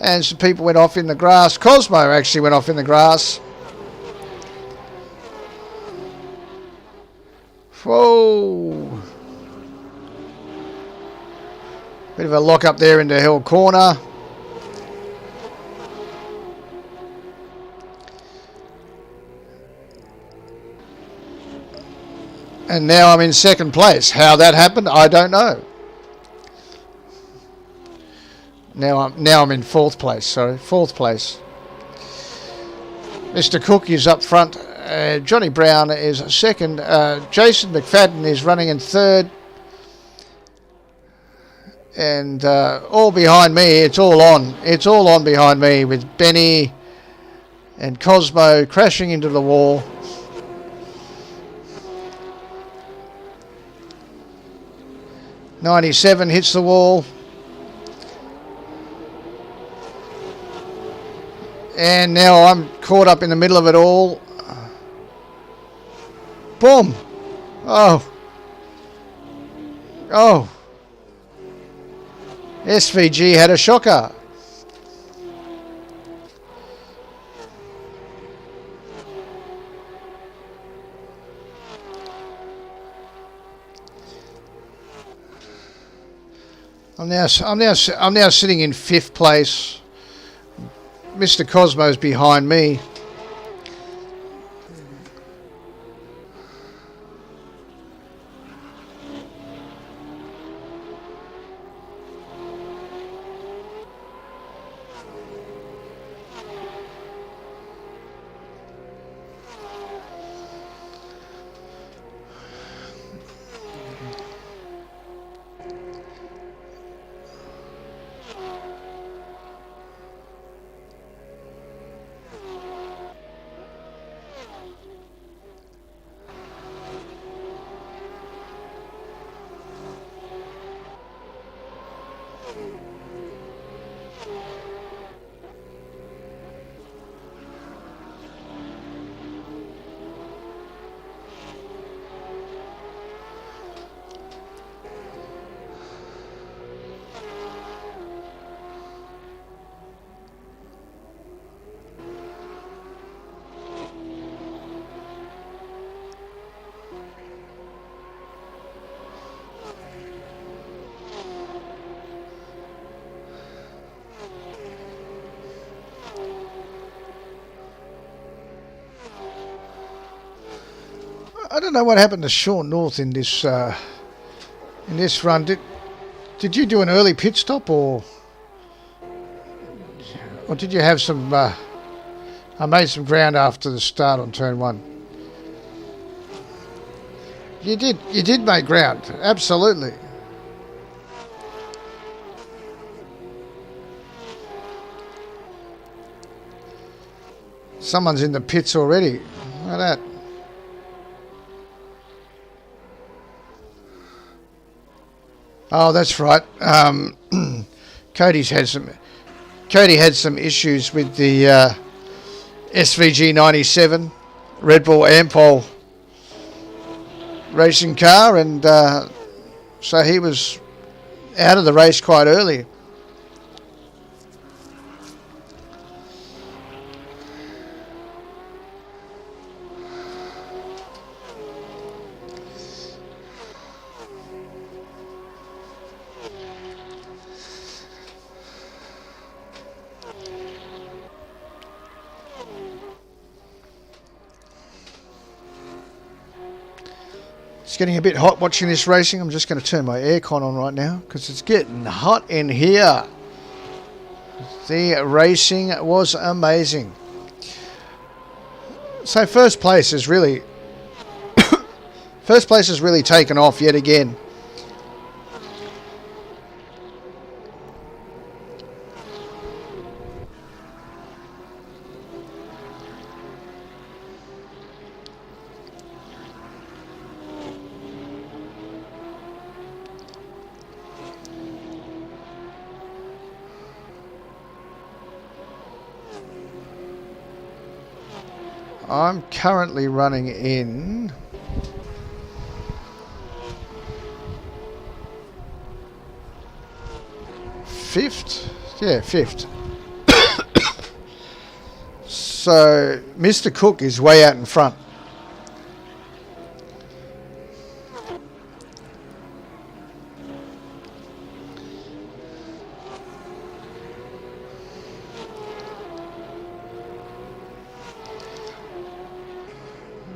And some people went off in the grass. Cosmo actually went off in the grass. Whoa. Bit of a lock up there into Hill Corner. And now I'm in second place. How that happened, I don't know. Now I'm in fourth place. Sorry, fourth place. Mr. Cook is up front. Johnny Brown is second. Jason McFadden is running in third. And all behind me, it's all on. It's all on behind me with Benny and Cosmo crashing into the wall. '97 hits the wall. And now I'm caught up in the middle of it all. Boom! Oh. Oh. SVG had a shocker. I'm now sitting in fifth place. Mr. Cosmo's behind me. I don't know what happened to Sean North in this run. Did you do an early pit stop, or did you have some? I made some ground after the start on turn 1. You did make ground, absolutely. Someone's in the pits already. Look at that. Oh, that's right. Cody had some issues with the SVG 97 Red Bull Ampol racing car, and so he was out of the race quite early. It's getting a bit hot watching this racing. I'm just going to turn my aircon on right now because it's getting hot in here. The racing was amazing. So first place has really taken off yet again. I'm currently running in fifth. Yeah, fifth. So Mr. Cook is way out in front.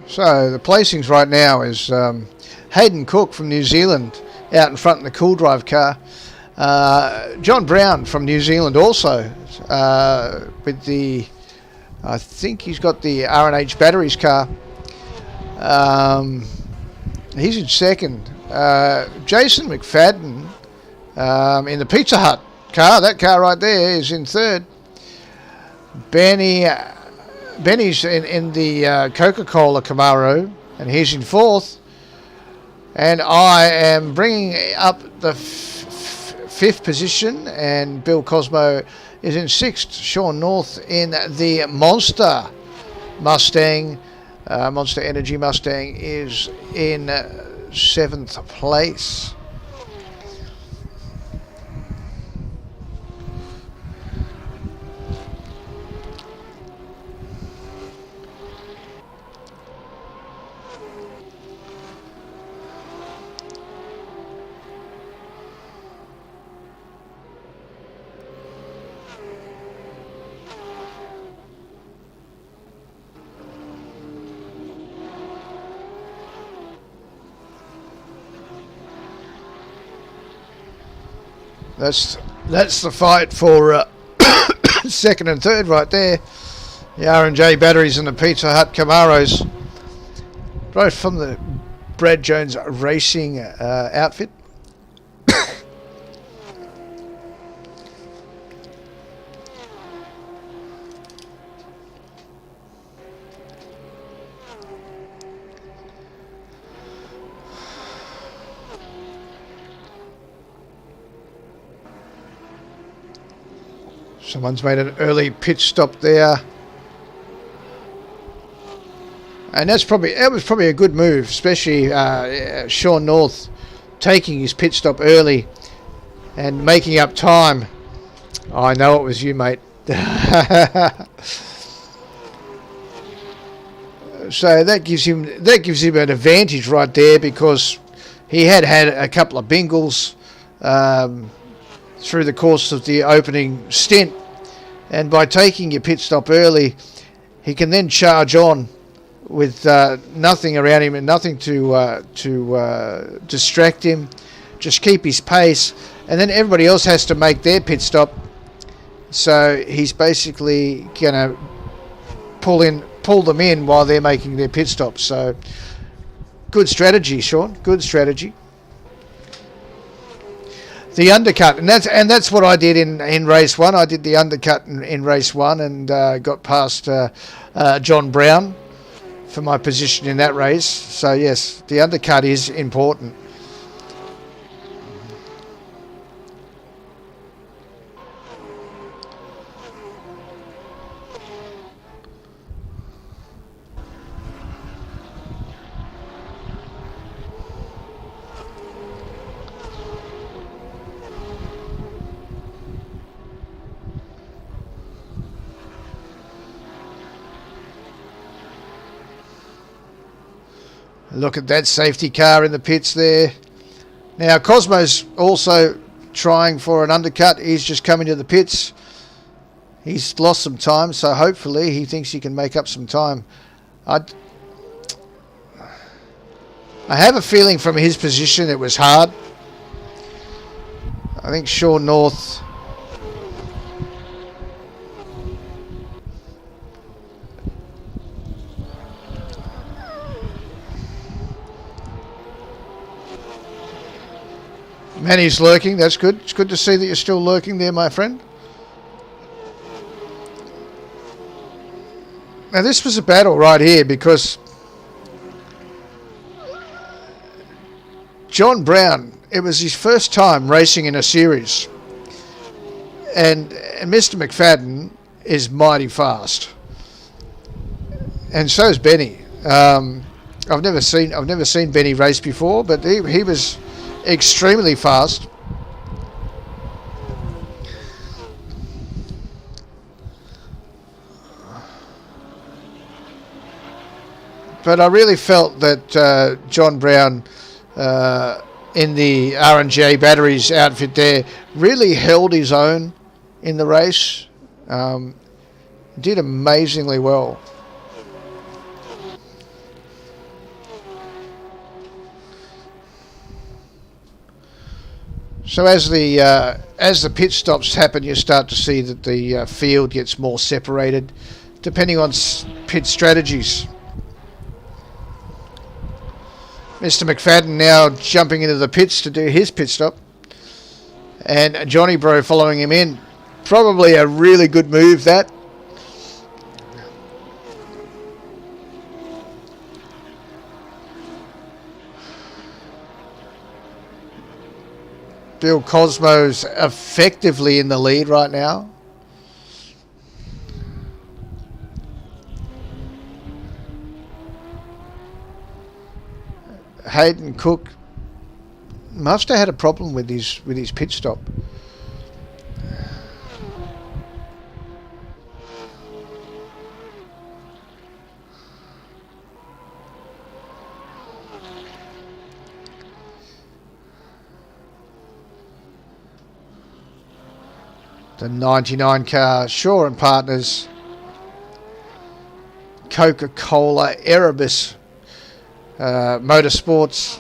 So the placings right now is Hayden Cook from New Zealand out in front in the Cool Drive car. John Brown from New Zealand also with the, I think he's got the R&H Batteries car. He's in second. Jason McFadden in the Pizza Hut car, that car right there, is in third. Benny's in the Coca-Cola Camaro, and he's in fourth. And I am bringing up the fifth position, and Bill Cosmo is in sixth. Sean North in the Monster Mustang, Monster Energy Mustang, is in seventh place. That's the fight for second and third right there. The R&J Batteries and the Pizza Hut Camaros, both from the Brad Jones Racing outfit. Someone's made an early pit stop there, and that was probably a good move, especially Sean North taking his pit stop early and making up time. Oh, I know it was you, mate. So that gives him an advantage right there, because he had a couple of bingles through the course of the opening stint, and by taking your pit stop early, he can then charge on with nothing around him and nothing to distract him. Just keep his pace, and then everybody else has to make their pit stop. So he's basically going to pull them in while they're making their pit stops. So good strategy, Sean. Good strategy. The undercut, and that's what I did in race one. I did the undercut in race one and got past John Brown for my position in that race. So yes, the undercut is important. Look at that safety car in the pits there. Now, Cosmo's also trying for an undercut. He's just coming to the pits. He's lost some time, so hopefully he thinks he can make up some time. I have a feeling from his position it was hard. I think Sean North... Manny's lurking, that's good. It's good to see that you're still lurking there, my friend. Now this was a battle right here because John Brown, it was his first time racing in a series. And Mr. McFadden is mighty fast. And so is Benny. I've never seen Benny race before, but he was extremely fast. But I really felt that John Brown in the R&J Batteries outfit there really held his own in the race. Did amazingly well. So as the pit stops happen, you start to see that the field gets more separated, depending on pit strategies. Mr. McFadden now jumping into the pits to do his pit stop, and Johnny Bro following him in. Probably a really good move, that. Bill Cosmo's effectively in the lead right now. Hayden Cook must have had a problem with his pit stop. The 99 car, Shaw and Partners, Coca-Cola, Erebus Motorsports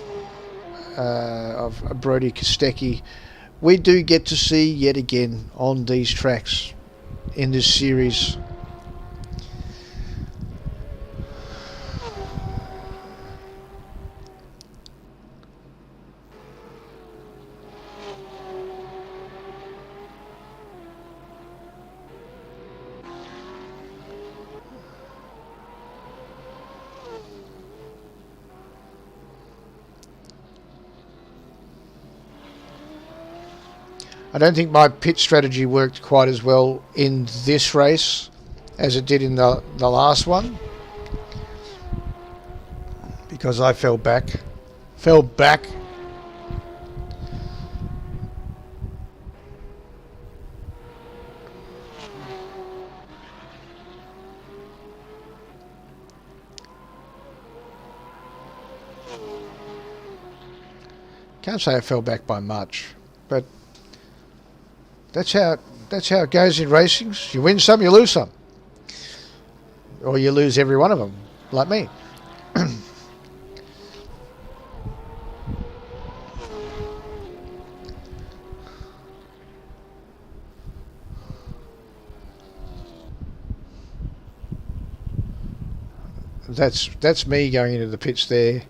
of Brody Kostecki. We do get to see yet again on these tracks in this series. I don't think my pit strategy worked quite as well in this race as it did in the last one, because I fell back. Can't say I fell back by much, but that's how it goes in racing. You win some, you lose some, or you lose every one of them. like me. That's me going into the pits there.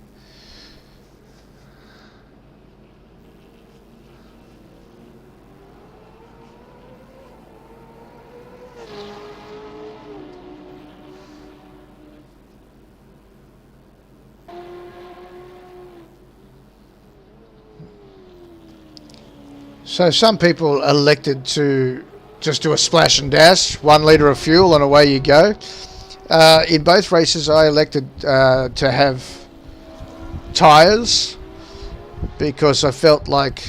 So some people elected to just do a splash and dash, 1 litre of fuel and away you go. In both races I elected to have tyres because I felt like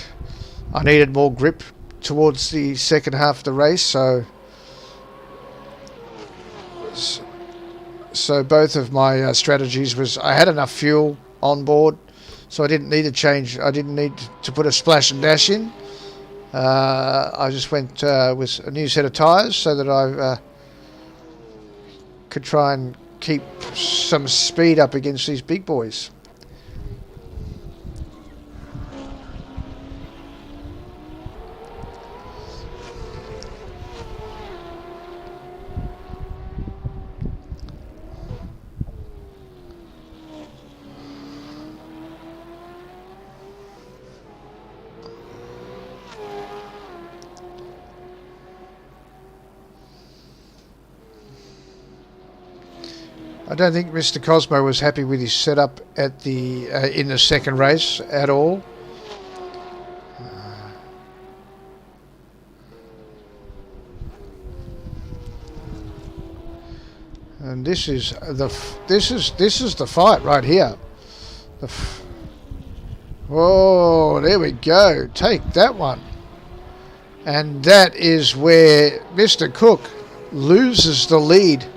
I needed more grip towards the second half of the race. So both of my strategies was I had enough fuel on board, so I didn't need to change. I didn't need to put a splash and dash in. I just went with a new set of tyres so that I could try and keep some speed up against these big boys. I don't think Mr. Cosmo was happy with his setup at the in the second race at all. And this is the fight right here. Oh, there we go. Take that one. And that is where Mr. Cook loses the lead.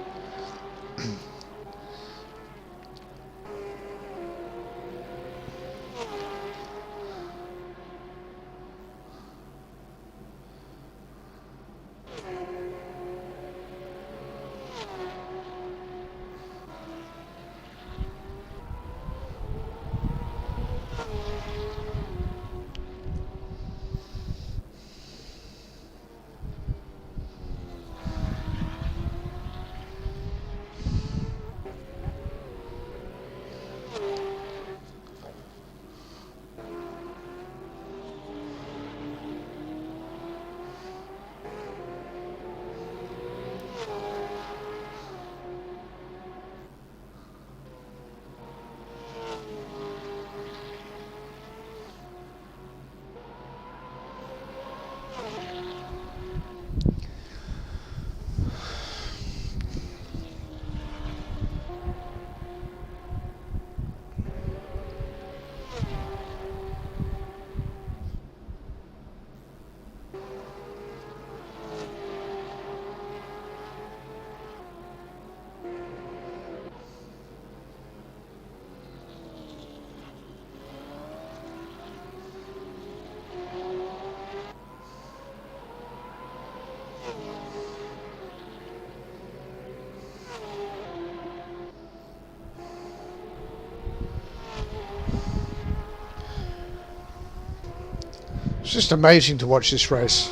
It's just amazing to watch this race.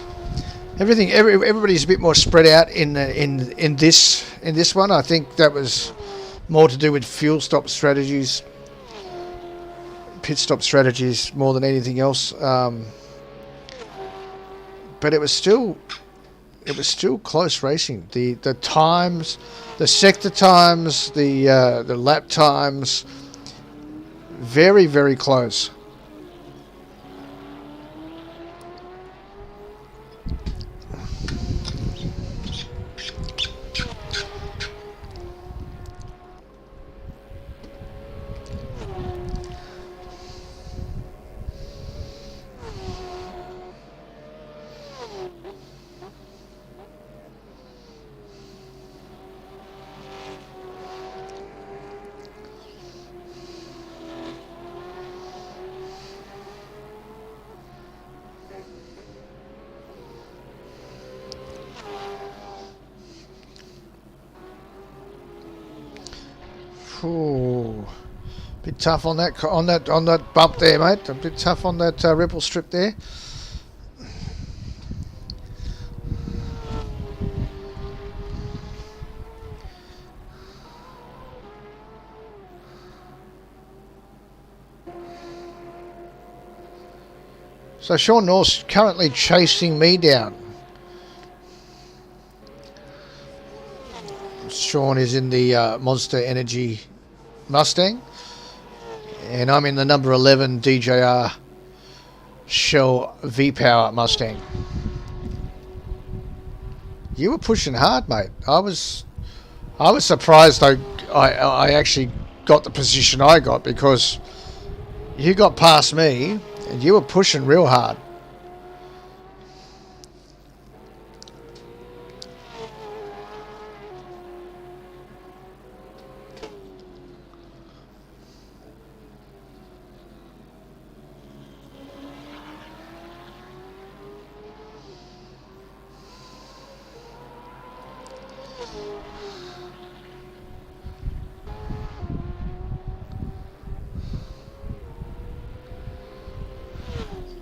Everybody's a bit more spread out in this one. I think that was more to do with fuel stop strategies, pit stop strategies more than anything else. But it was still close racing. The times, the sector times, the lap times, very, very close. Ooh, bit tough on that bump there, mate. A bit tough on that ripple strip there. So Sean Norse currently chasing me down. Sean is in the Monster Energy Mustang, and I'm in the number 11 DJR Shell V-Power Mustang. You were pushing hard, mate. I was surprised I actually got the position I got, because you got past me and you were pushing real hard.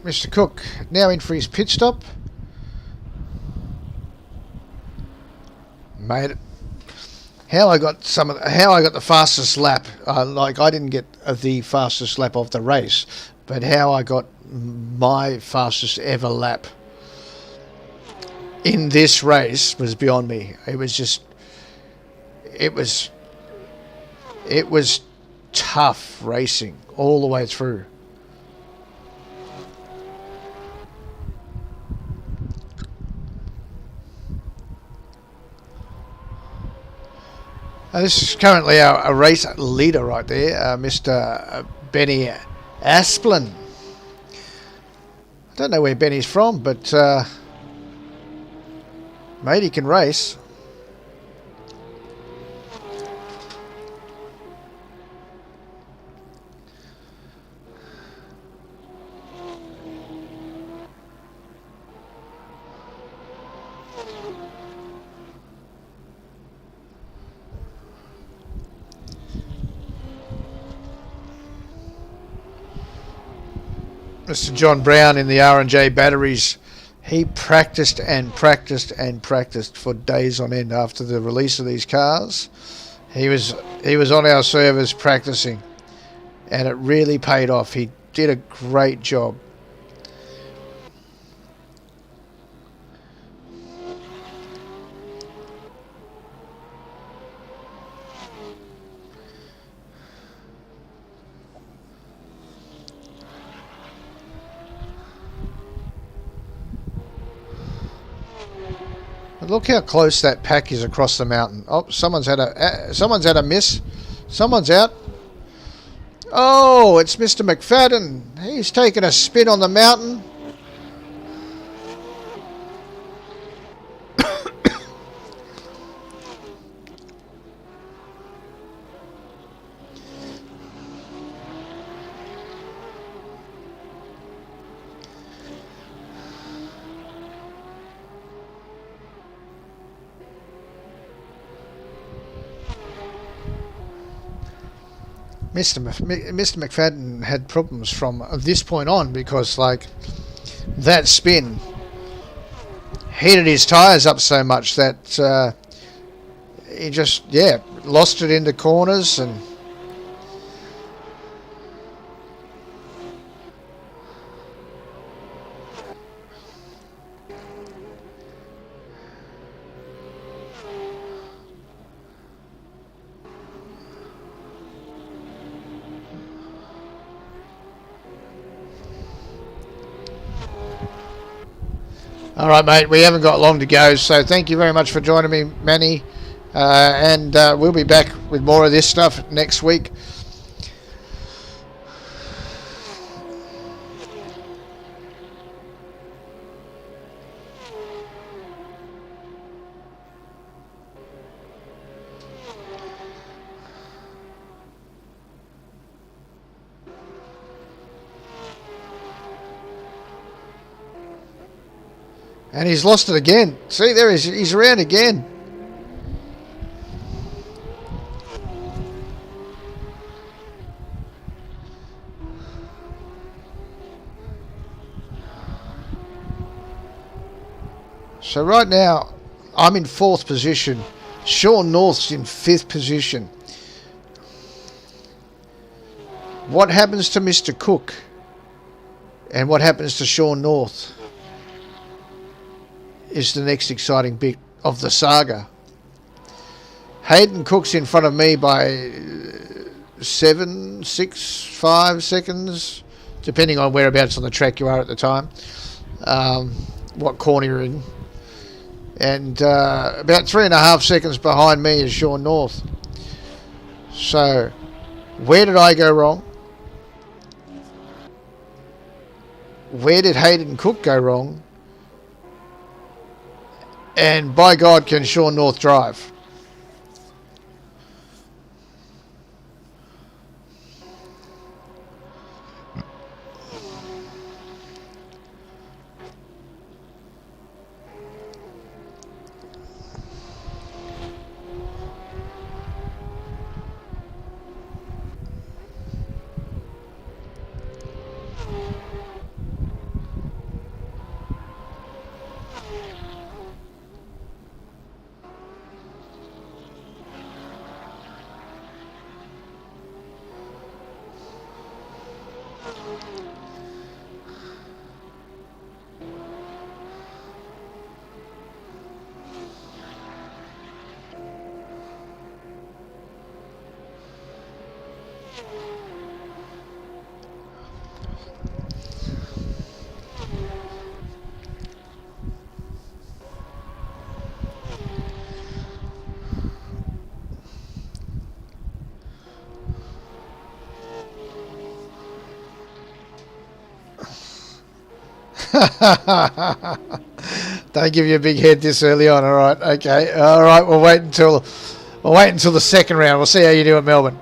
Mr. Cook now in for his pit stop. Made it. How I got the fastest lap? Like, I didn't get the fastest lap of the race, but how I got my fastest ever lap in this race was beyond me. It was tough racing all the way through. This is currently our race leader right there, Mr. Benny Asplin. I don't know where Benny's from, but mate, he can race. Mr. John Brown in the R&J batteries, he practiced and practiced and practiced for days on end after the release of these cars. He was on our servers practicing, and it really paid off. He did a great job. Look how close that pack is across the mountain. Oh, someone's had a miss. Someone's out. Oh, it's Mr. McFadden. He's taken a spin on the mountain. Mr. McFadden had problems from this point on, because like that spin heated his tyres up so much that he just lost it into corners. And all right, mate, we haven't got long to go, so thank you very much for joining me, Manny, and we'll be back with more of this stuff next week. And he's lost it again. See, there he's around again. So right now, I'm in 4th position. Sean North's in 5th position. What happens to Mr. Cook? And what happens to Sean North is the next exciting bit of the saga. Hayden Cook's in front of me by 7, 6, 5 seconds, depending on whereabouts on the track you are at the time, what corner you're in. And about 3.5 seconds behind me is Sean North. So, where did I go wrong? Where did Hayden Cook go wrong? And by God, can Sean North drive? Don't give you a big head this early on. All right, okay, all right. We'll wait until the second round. We'll see how you do at Melbourne.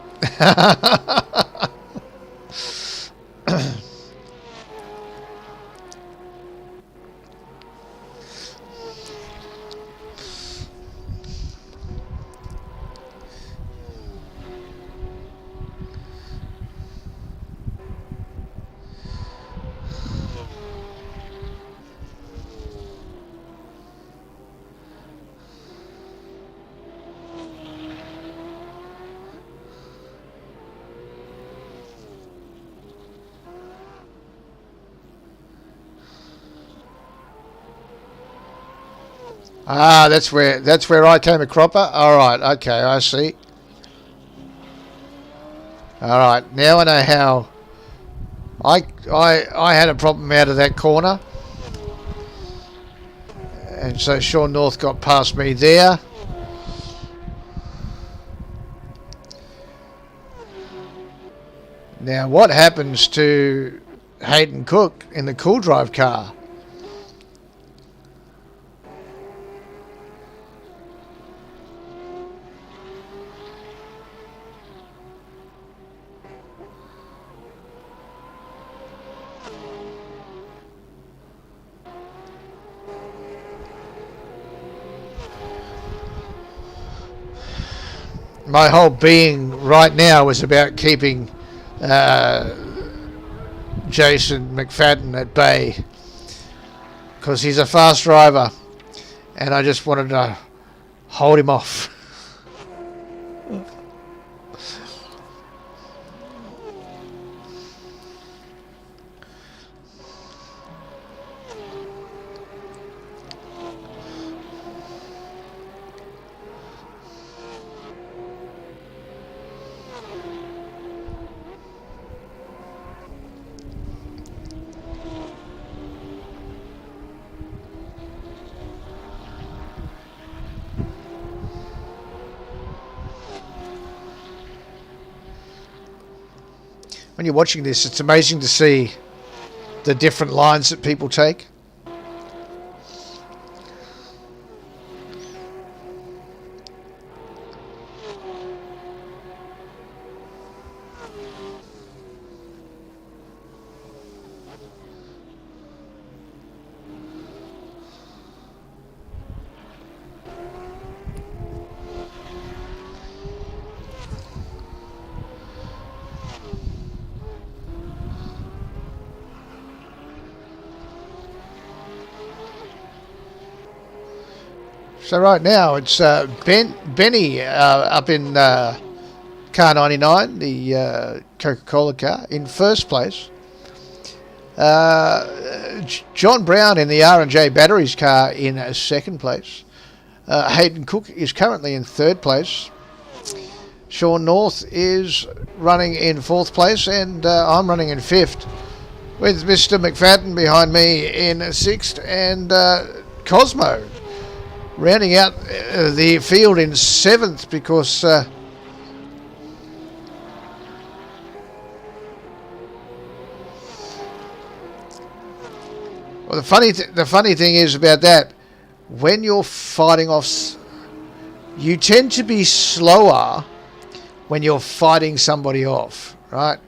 Ah, that's where I came a cropper. All right, okay, I see. All right, now I know how. I had a problem out of that corner, and so Sean North got past me there. Now, what happens to Hayden Cook in the Cool Drive car? My whole being right now is about keeping Jason McFadden at bay, because he's a fast driver and I just wanted to hold him off. When you're watching this, it's amazing to see the different lines that people take. So right now it's Benny up in car 99, the Coca-Cola car, in first place. John Brown in the R&J Batteries car in second place. Hayden Cook is currently in third place. Sean North is running in fourth place, and I'm running in fifth, with Mr. McFadden behind me in sixth, and Cosmo rounding out the field in seventh, because well, the funny thing is about that, when you're fighting off, you tend to be slower when you're fighting somebody off, right?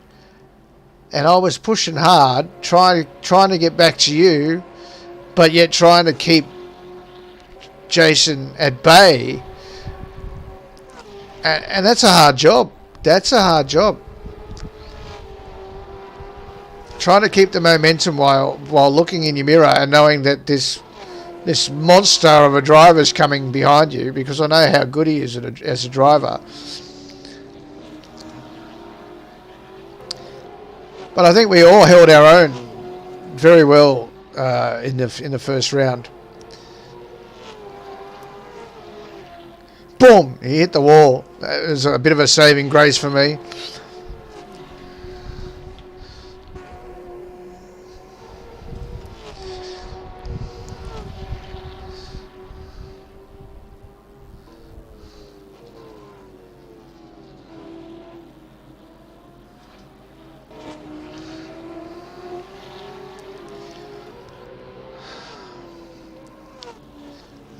And I was pushing hard, trying to get back to you, but yet trying to keep Jason at bay. And that's a hard job. That's a hard job. Trying to keep the momentum while looking in your mirror and knowing that this monster of a driver's coming behind you, because I know how good he is as a driver. But I think we all held our own very well in the first round. Boom! He hit the wall. It was a bit of a saving grace for me.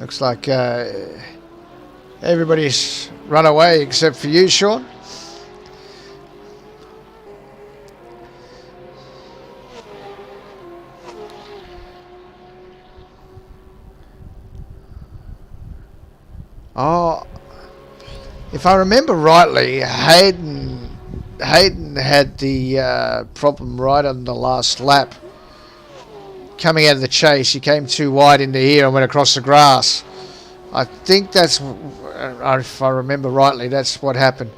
Looks like everybody's run away except for you, Sean. Oh, if I remember rightly, Hayden had the problem right on the last lap. Coming out of the chase, he came too wide into here and went across the grass. I think that's, if I remember rightly, that's what happened.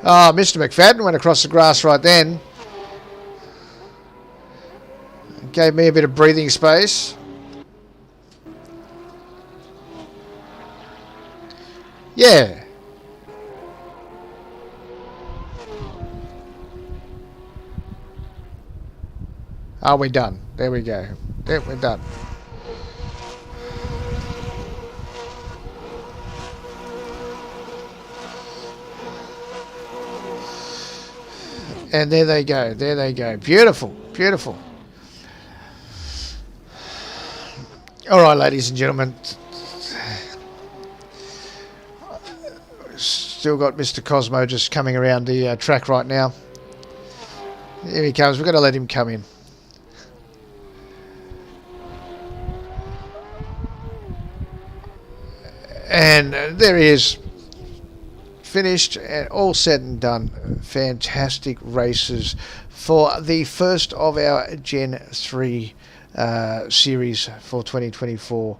Oh, Mr. McFadden went across the grass right then. Gave me a bit of breathing space. Yeah. Are we done? There we go. There, we're done. And there they go. There they go. Beautiful. Beautiful. All right, ladies and gentlemen. Still got Mr. Cosmo just coming around the track right now. Here he comes. We're going to let him come in. And there he is, finished and all said and done. Fantastic races for the first of our Gen 3 series for 2024.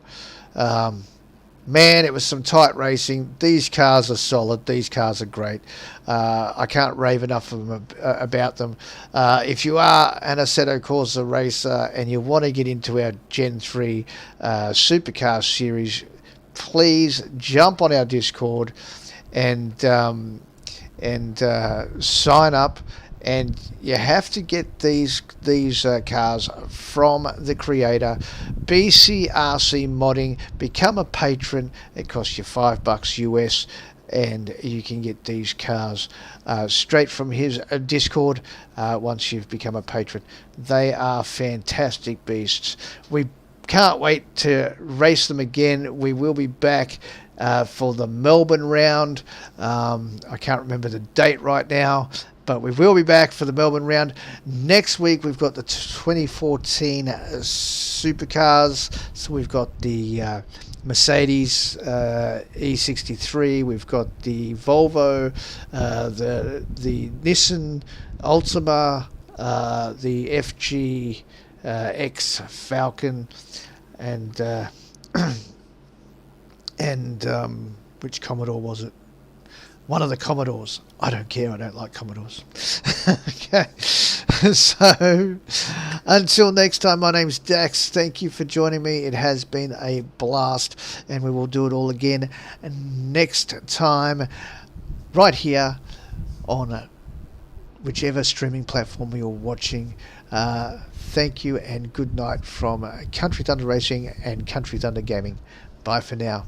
Man, it was some tight racing. These cars are solid. These cars are great. I can't rave enough of them, about them. If you are an Assetto Corsa racer and you want to get into our Gen 3 Supercar series, please jump on our Discord and sign up. And you have to get these cars from the creator, BCRC Modding. Become a patron. It costs you $5 US, and you can get these cars straight from his Discord once you've become a patron. They are fantastic beasts. We can't wait to race them again. We will be back for the Melbourne round. I can't remember the date right now, but we will be back for the Melbourne round. Next week, we've got the 2014 Supercars. So we've got the Mercedes E63. We've got the Volvo, the Nissan Altima, the FG X Falcon, and and which Commodore was it? One of the Commodores. I don't care. I don't like Commodores. Okay. So, until next time, my name's Dax. Thank you for joining me. It has been a blast, and we will do it all again next time, right here on whichever streaming platform you're watching. Thank you and good night from Country Thunder Racing and Country Thunder Gaming. Bye for now.